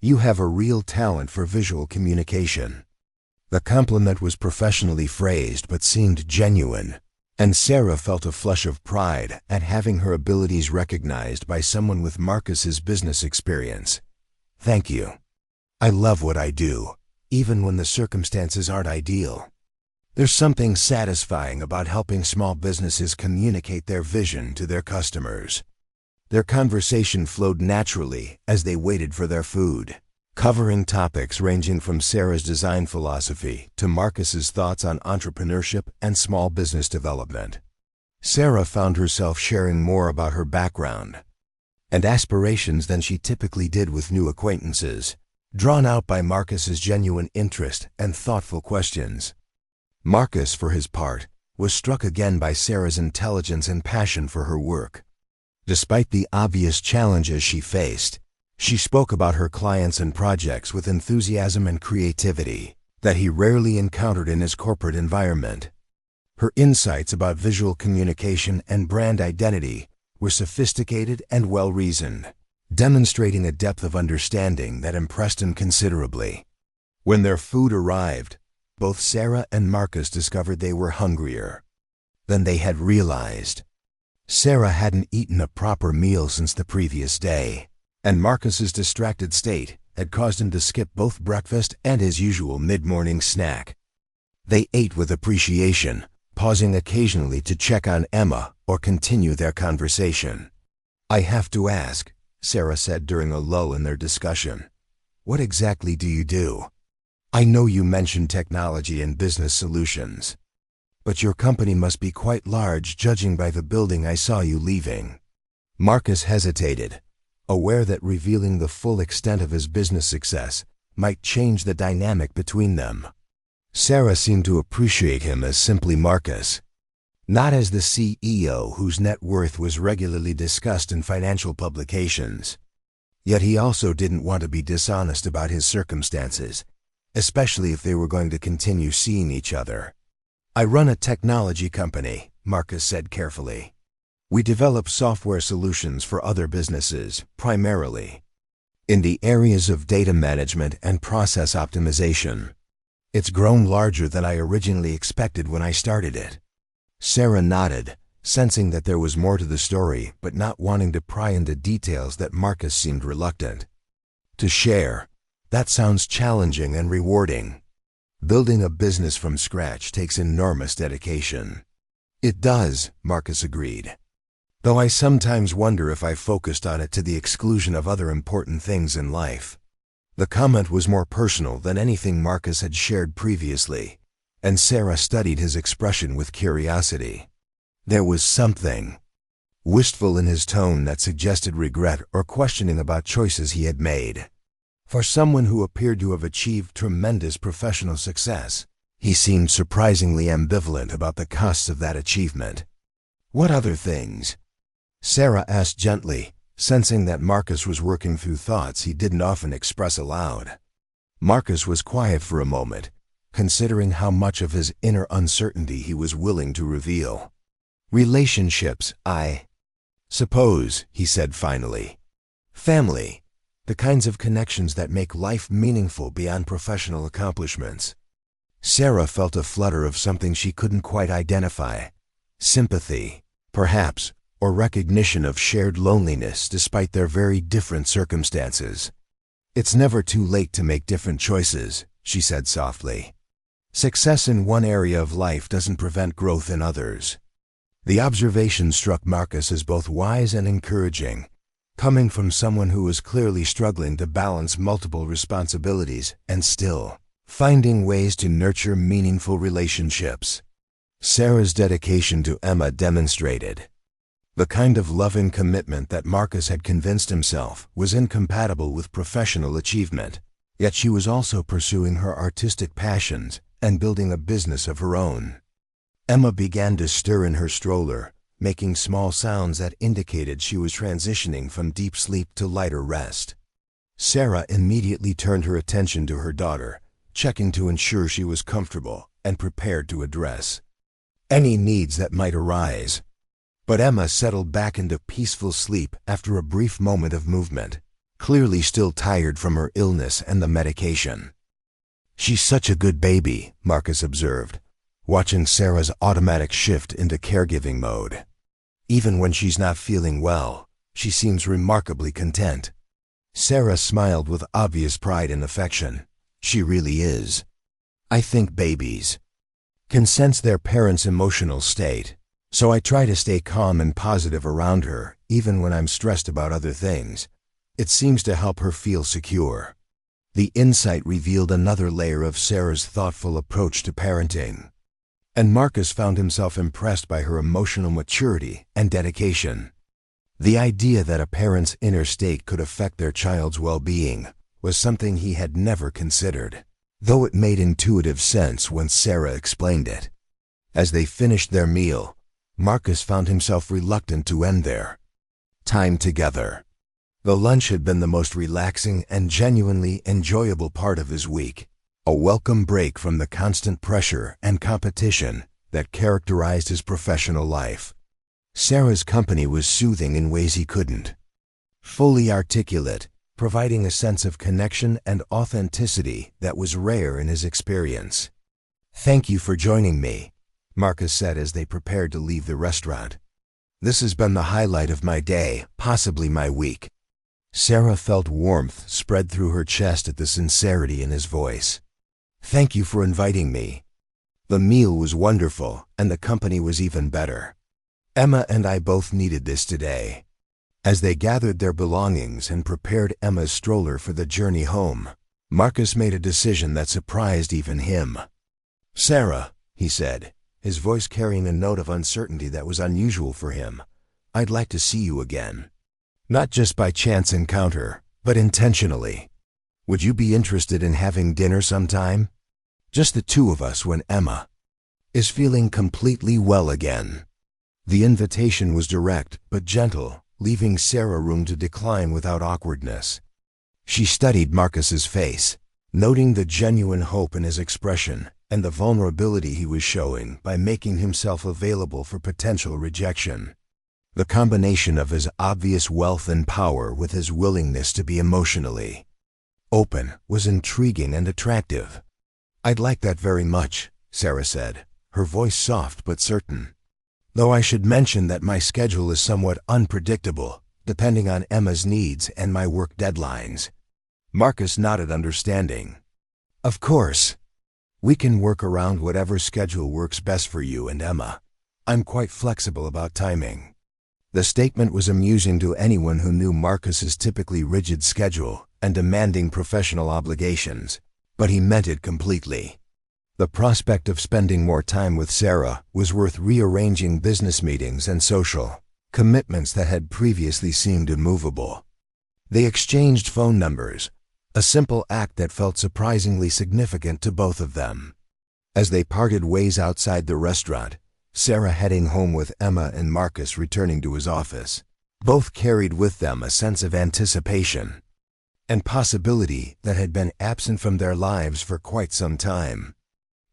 You have a real talent for visual communication. The compliment was professionally phrased but seemed genuine, and Sarah felt a flush of pride at having her abilities recognized by someone with Marcus's business experience. Thank you. I love what I do, even when the circumstances aren't ideal. There's something satisfying about helping small businesses communicate their vision to their customers. Their conversation flowed naturally as they waited for their food, covering topics ranging from Sarah's design philosophy to Marcus's thoughts on entrepreneurship and small business development. Sarah found herself sharing more about her background and aspirations than she typically did with new acquaintances, drawn out by Marcus's genuine interest and thoughtful questions. Marcus, for his part, was struck again by Sarah's intelligence and passion for her work. Despite the obvious challenges she faced, she spoke about her clients and projects with enthusiasm and creativity that he rarely encountered in his corporate environment. Her insights about visual communication and brand identity were sophisticated and well-reasoned, demonstrating a depth of understanding that impressed him considerably. When their food arrived, both Sarah and Marcus discovered they were hungrier than they had realized. Sarah hadn't eaten a proper meal since the previous day, and Marcus's distracted state had caused him to skip both breakfast and his usual mid-morning snack. They ate with appreciation, pausing occasionally to check on Emma or continue their conversation. I have to ask, Sarah said during a lull in their discussion, what exactly do you do? I know you mentioned technology and business solutions, but your company must be quite large judging by the building I saw you leaving. Marcus hesitated, aware that revealing the full extent of his business success might change the dynamic between them. Sarah seemed to appreciate him as simply Marcus, not as the CEO whose net worth was regularly discussed in financial publications. Yet he also didn't want to be dishonest about his circumstances, especially if they were going to continue seeing each other. I run a technology company, Marcus said carefully. We develop software solutions for other businesses, primarily in the areas of data management and process optimization. It's grown larger than I originally expected when I started it. Sarah nodded, sensing that there was more to the story, but not wanting to pry into details that Marcus seemed reluctant to share. That sounds challenging and rewarding. Building a business from scratch takes enormous dedication. It does, Marcus agreed. Though I sometimes wonder if I focused on it to the exclusion of other important things in life. The comment was more personal than anything Marcus had shared previously, and Sarah studied his expression with curiosity. There was something wistful in his tone that suggested regret or questioning about choices he had made. For someone who appeared to have achieved tremendous professional success, he seemed surprisingly ambivalent about the costs of that achievement. What other things? Sarah asked gently, sensing that Marcus was working through thoughts he didn't often express aloud. Marcus was quiet for a moment, considering how much of his inner uncertainty he was willing to reveal. Relationships, I suppose, he said finally. Family. The kinds of connections that make life meaningful beyond professional accomplishments. Sarah felt a flutter of something she couldn't quite identify. Sympathy, perhaps, or recognition of shared loneliness despite their very different circumstances. It's never too late to make different choices, she said softly. Success in one area of life doesn't prevent growth in others. The observation struck Marcus as both wise and encouraging, coming from someone who was clearly struggling to balance multiple responsibilities and still finding ways to nurture meaningful relationships. Sarah's dedication to Emma demonstrated The kind of loving commitment that Marcus had convinced himself was incompatible with professional achievement. Yet she was also pursuing her artistic passions and building a business of her own. Emma began to stir in her stroller, making small sounds that indicated she was transitioning from deep sleep to lighter rest. Sarah immediately turned her attention to her daughter, checking to ensure she was comfortable and prepared to address any needs that might arise. But Emma settled back into peaceful sleep after a brief moment of movement, clearly still tired from her illness and the medication. "She's such a good baby," Marcus observed, watching Sarah's automatic shift into caregiving mode. "Even when she's not feeling well, she seems remarkably content." Sarah smiled with obvious pride and affection. "She really is. I think babies can sense their parents' emotional state, so I try to stay calm and positive around her, even when I'm stressed about other things. It seems to help her feel secure." The insight revealed another layer of Sarah's thoughtful approach to parenting, and Marcus found himself impressed by her emotional maturity and dedication. The idea that a parent's inner state could affect their child's well-being was something he had never considered, though it made intuitive sense when Sarah explained it. As they finished their meal, Marcus found himself reluctant to end their time together. The lunch had been the most relaxing and genuinely enjoyable part of his week, a welcome break from the constant pressure and competition that characterized his professional life. Sarah's company was soothing in ways he couldn't fully articulate, providing a sense of connection and authenticity that was rare in his experience. "Thank you for joining me," Marcus said as they prepared to leave the restaurant. "This has been the highlight of my day, possibly my week." Sarah felt warmth spread through her chest at the sincerity in his voice. "Thank you for inviting me. The meal was wonderful, and the company was even better. Emma and I both needed this today." As they gathered their belongings and prepared Emma's stroller for the journey home, Marcus made a decision that surprised even him. "Sarah," he said, his voice carrying a note of uncertainty that was unusual for him, "I'd like to see you again. Not just by chance encounter, but intentionally. Would you be interested in having dinner sometime? Just the two of us when Emma is feeling completely well again." The invitation was direct but gentle, leaving Sarah room to decline without awkwardness. She studied Marcus's face, noting the genuine hope in his expression and the vulnerability he was showing by making himself available for potential rejection. The combination of his obvious wealth and power with his willingness to be emotionally open was intriguing and attractive. "I'd like that very much," Sarah said, her voice soft but certain. "Though I should mention that my schedule is somewhat unpredictable, depending on Emma's needs and my work deadlines." Marcus nodded understanding. "Of course. We can work around whatever schedule works best for you and Emma. I'm quite flexible about timing." The statement was amusing to anyone who knew Marcus's typically rigid schedule and demanding professional obligations, but he meant it completely. The prospect of spending more time with Sarah was worth rearranging business meetings and social commitments that had previously seemed immovable. They exchanged phone numbers, a simple act that felt surprisingly significant to both of them. As they parted ways outside the restaurant, Sarah heading home with Emma and Marcus returning to his office, both carried with them a sense of anticipation and possibility that had been absent from their lives for quite some time.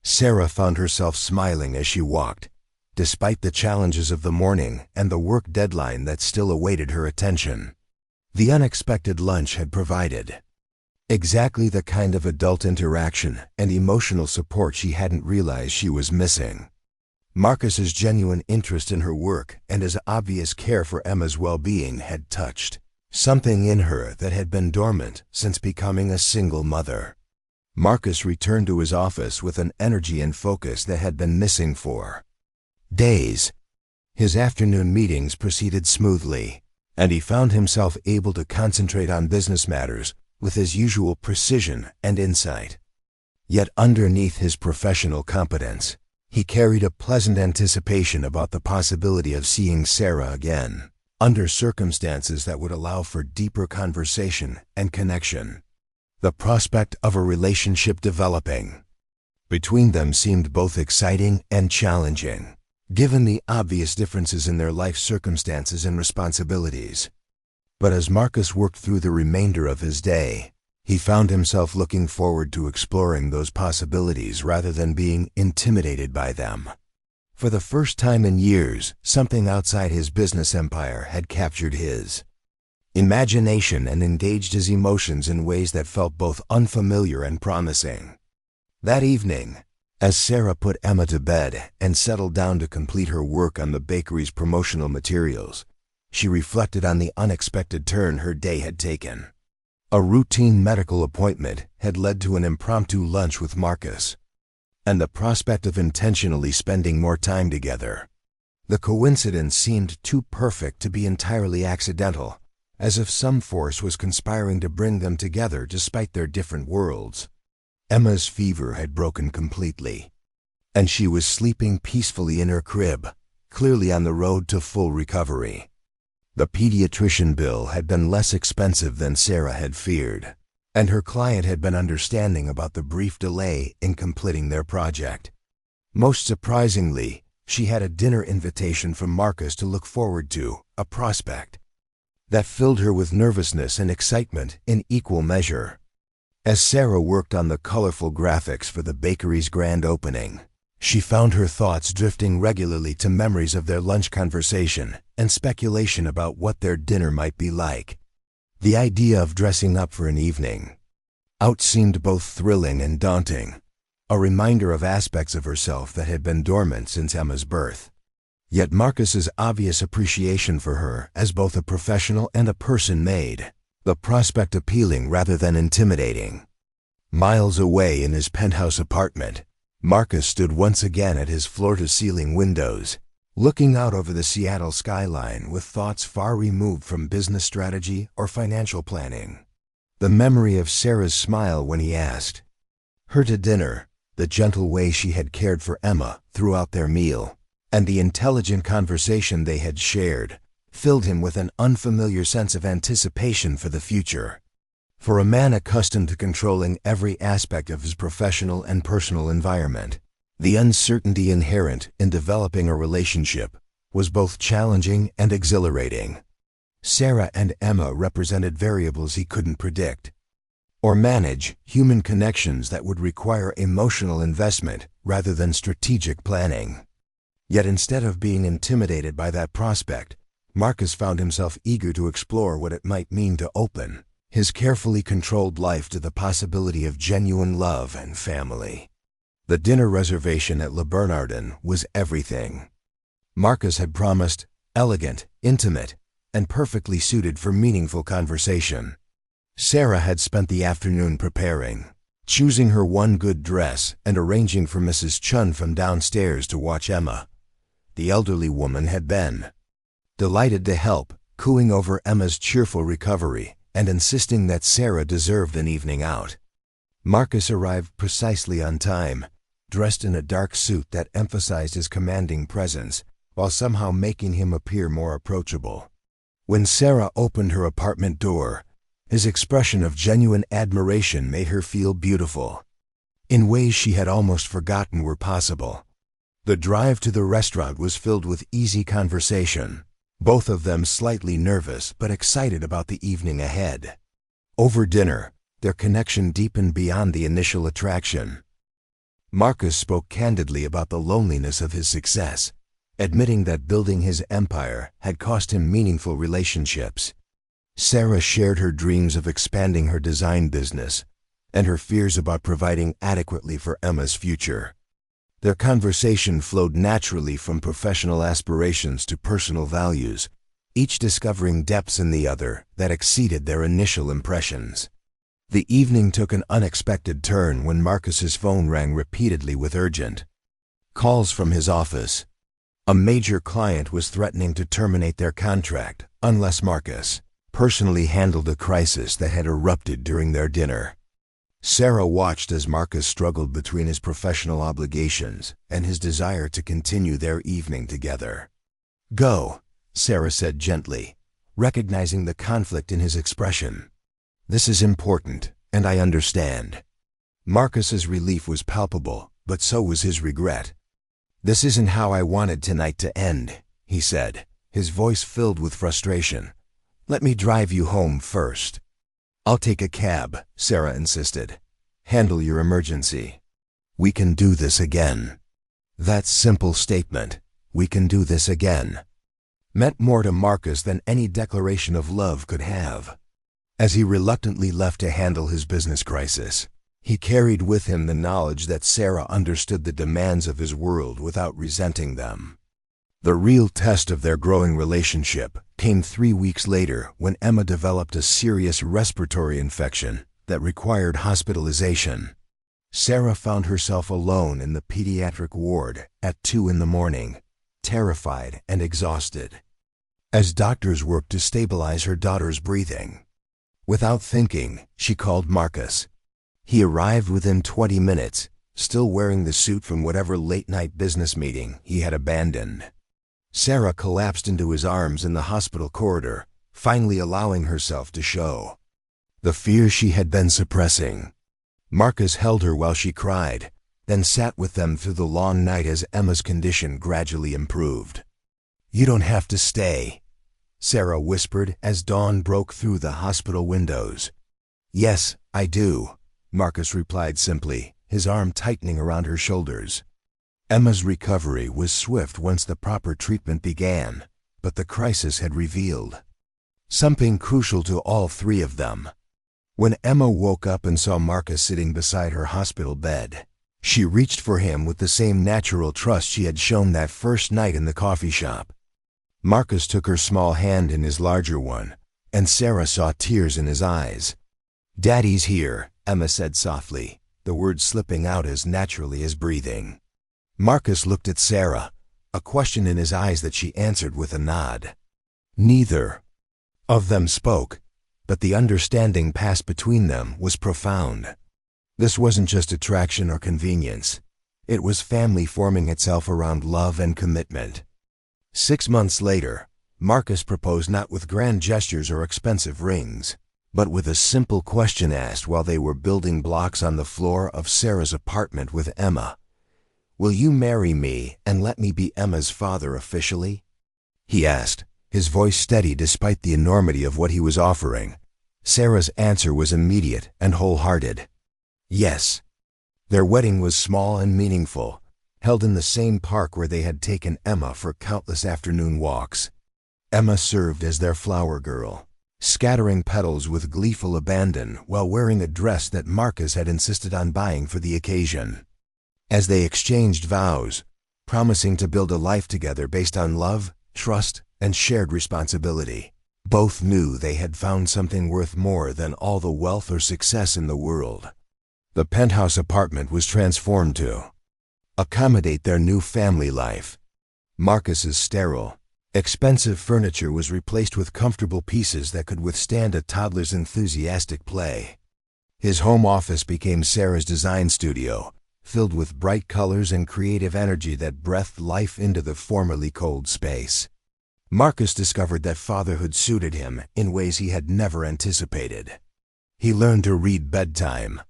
Sarah found herself smiling as she walked, despite the challenges of the morning and the work deadline that still awaited her attention. The unexpected lunch had provided exactly the kind of adult interaction and emotional support she hadn't realized she was missing. Marcus's genuine interest in her work and his obvious care for Emma's well-being had touched something in her that had been dormant since becoming a single mother. Marcus returned to his office with an energy and focus that had been missing for days. His afternoon meetings proceeded smoothly, and he found himself able to concentrate on business matters with his usual precision and insight. Yet underneath his professional competence, He carried a pleasant anticipation about the possibility of seeing Sarah again, under circumstances that would allow for deeper conversation and connection. The prospect of a relationship developing between them seemed both exciting and challenging, given the obvious differences in their life circumstances and responsibilities. But as Marcus worked through the remainder of his day, he found himself looking forward to exploring those possibilities rather than being intimidated by them. For the first time in years, something outside his business empire had captured his imagination and engaged his emotions in ways that felt both unfamiliar and promising. That evening, as Sarah put Emma to bed and settled down to complete her work on the bakery's promotional materials, she reflected on the unexpected turn her day had taken. A routine medical appointment had led to an impromptu lunch with Marcus, and the prospect of intentionally spending more time together. The coincidence seemed too perfect to be entirely accidental, as if some force was conspiring to bring them together despite their different worlds. Emma's fever had broken completely, and she was sleeping peacefully in her crib, clearly on the road to full recovery. The pediatrician bill had been less expensive than Sarah had feared, and her client had been understanding about the brief delay in completing their project. Most surprisingly, she had a dinner invitation from Marcus to look forward to, a prospect that filled her with nervousness and excitement in equal measure. As Sarah worked on the colorful graphics for the bakery's grand opening, she found her thoughts drifting regularly to memories of their lunch conversation and speculation about what their dinner might be like. The idea of dressing up for an evening out seemed both thrilling and daunting, a reminder of aspects of herself that had been dormant since Emma's birth. Yet Marcus's obvious appreciation for her as both a professional and a person made the prospect appealing rather than intimidating. Miles away in his penthouse apartment, Marcus stood once again at his floor-to-ceiling windows, looking out over the Seattle skyline with thoughts far removed from business strategy or financial planning. The memory of Sarah's smile when he asked her to dinner, the gentle way she had cared for Emma throughout their meal, and the intelligent conversation they had shared filled him with an unfamiliar sense of anticipation for the future. For a man accustomed to controlling every aspect of his professional and personal environment, the uncertainty inherent in developing a relationship was both challenging and exhilarating. Sarah and Emma represented variables he couldn't predict or manage, human connections that would require emotional investment rather than strategic planning. Yet instead of being intimidated by that prospect, Marcus found himself eager to explore what it might mean to open his carefully controlled life to the possibility of genuine love and family. The dinner reservation at Le Bernardin was everything. Marcus had promised elegant, intimate, and perfectly suited for meaningful conversation. Sarah had spent the afternoon preparing, choosing her one good dress and arranging for Mrs. Chun from downstairs to watch Emma. The elderly woman had been delighted to help, cooing over Emma's cheerful recovery and insisting that Sarah deserved an evening out. Marcus arrived precisely on time, dressed in a dark suit that emphasized his commanding presence while somehow making him appear more approachable. When Sarah opened her apartment door, his expression of genuine admiration made her feel beautiful, in ways she had almost forgotten were possible. The drive to the restaurant was filled with easy conversation, both of them slightly nervous but excited about the evening ahead. Over dinner, their connection deepened beyond the initial attraction. Marcus spoke candidly about the loneliness of his success, admitting that building his empire had cost him meaningful relationships. Sarah shared her dreams of expanding her design business and her fears about providing adequately for Emma's future. Their conversation flowed naturally from professional aspirations to personal values, each discovering depths in the other that exceeded their initial impressions. The evening took an unexpected turn when Marcus's phone rang repeatedly with urgent calls from his office. A major client was threatening to terminate their contract unless Marcus personally handled a crisis that had erupted during their dinner. Sarah watched as Marcus struggled between his professional obligations and his desire to continue their evening together. "Go," Sarah said gently, recognizing the conflict in his expression. "This is important, and I understand." Marcus's relief was palpable, but so was his regret. "This isn't how I wanted tonight to end," he said, his voice filled with frustration. "Let me drive you home first." "I'll take a cab," Sarah insisted. "Handle your emergency. We can do this again." That simple statement, "we can do this again," meant more to Marcus than any declaration of love could have. As he reluctantly left to handle his business crisis, he carried with him the knowledge that Sarah understood the demands of his world without resenting them. The real test of their growing relationship came 3 weeks later when Emma developed a serious respiratory infection that required hospitalization. Sarah found herself alone in the pediatric ward at 2 in the morning, terrified and exhausted, as doctors worked to stabilize her daughter's breathing. Without thinking, she called Marcus. He arrived within 20 minutes, still wearing the suit from whatever late-night business meeting he had abandoned. Sarah collapsed into his arms in the hospital corridor, finally allowing herself to show the fear she had been suppressing. Marcus held her while she cried, then sat with them through the long night as Emma's condition gradually improved. "You don't have to stay," Sarah whispered as dawn broke through the hospital windows. "Yes, I do," Marcus replied simply, his arm tightening around her shoulders. Emma's recovery was swift once the proper treatment began, but the crisis had revealed something crucial to all three of them. When Emma woke up and saw Marcus sitting beside her hospital bed, she reached for him with the same natural trust she had shown that first night in the coffee shop. Marcus took her small hand in his larger one, and Sarah saw tears in his eyes. "Daddy's here," Emma said softly, the words slipping out as naturally as breathing. Marcus looked at Sarah, a question in his eyes that she answered with a nod. Neither of them spoke, but the understanding passed between them was profound. This wasn't just attraction or convenience. It was family forming itself around love and commitment. 6 months later, Marcus proposed not with grand gestures or expensive rings, but with a simple question asked while they were building blocks on the floor of Sarah's apartment with Emma. "Will you marry me and let me be Emma's father officially?" he asked, his voice steady despite the enormity of what he was offering. Sarah's answer was immediate and wholehearted. Yes. Their wedding was small and meaningful, held in the same park where they had taken Emma for countless afternoon walks. Emma served as their flower girl, scattering petals with gleeful abandon while wearing a dress that Marcus had insisted on buying for the occasion. As they exchanged vows, promising to build a life together based on love, trust, and shared responsibility, both knew they had found something worth more than all the wealth or success in the world. The penthouse apartment was transformed to accommodate their new family life. Marcus's sterile, expensive furniture was replaced with comfortable pieces that could withstand a toddler's enthusiastic play. His home office became Sarah's design studio, filled with bright colors and creative energy that breathed life into the formerly cold space. Marcus discovered that fatherhood suited him in ways he had never anticipated. He learned to read bedtime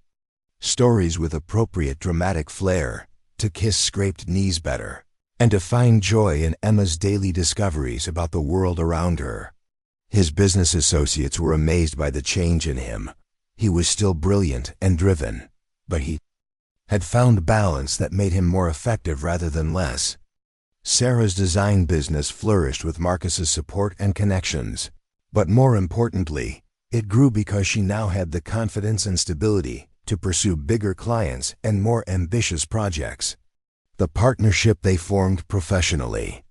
stories with appropriate dramatic flair, to kiss scraped knees better, and to find joy in Emma's daily discoveries about the world around her. His business associates were amazed by the change in him. He was still brilliant and driven, but he had found balance that made him more effective rather than less. Sarah's design business flourished with Marcus's support and connections, but more importantly, it grew because she now had the confidence and stability to pursue bigger clients and more ambitious projects. The partnership they formed professionally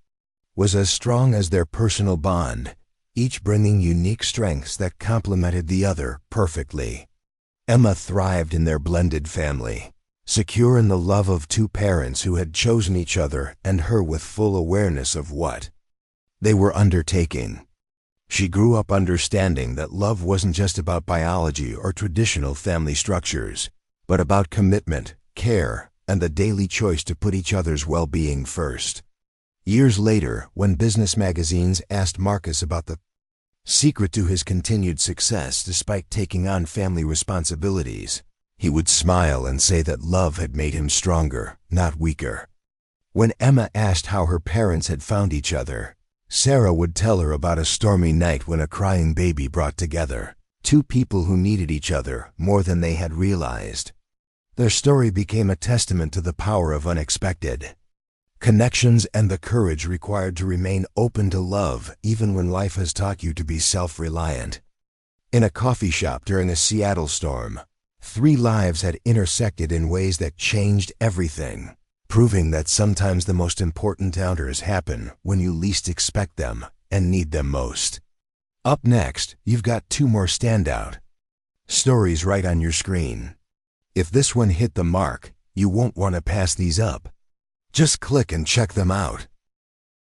was as strong as their personal bond, each bringing unique strengths that complemented the other perfectly. Emma thrived in their blended family, secure in the love of two parents who had chosen each other and her with full awareness of what they were undertaking. She grew up understanding that love wasn't just about biology or traditional family structures, but about commitment, care, and the daily choice to put each other's well-being first. Years later, when business magazines asked Marcus about the secret to his continued success despite taking on family responsibilities, he would smile and say that love had made him stronger, not weaker. When Emma asked how her parents had found each other, Sarah would tell her about a stormy night when a crying baby brought together two people who needed each other more than they had realized. Their story became a testament to the power of unexpected connections and the courage required to remain open to love even when life has taught you to be self-reliant. In a coffee shop during a Seattle storm, three lives had intersected in ways that changed everything, proving that sometimes the most important encounters happen when you least expect them and need them most. Up next, you've got two more standout stories right on your screen. If this one hit the mark, you won't want to pass these up. Just click and check them out.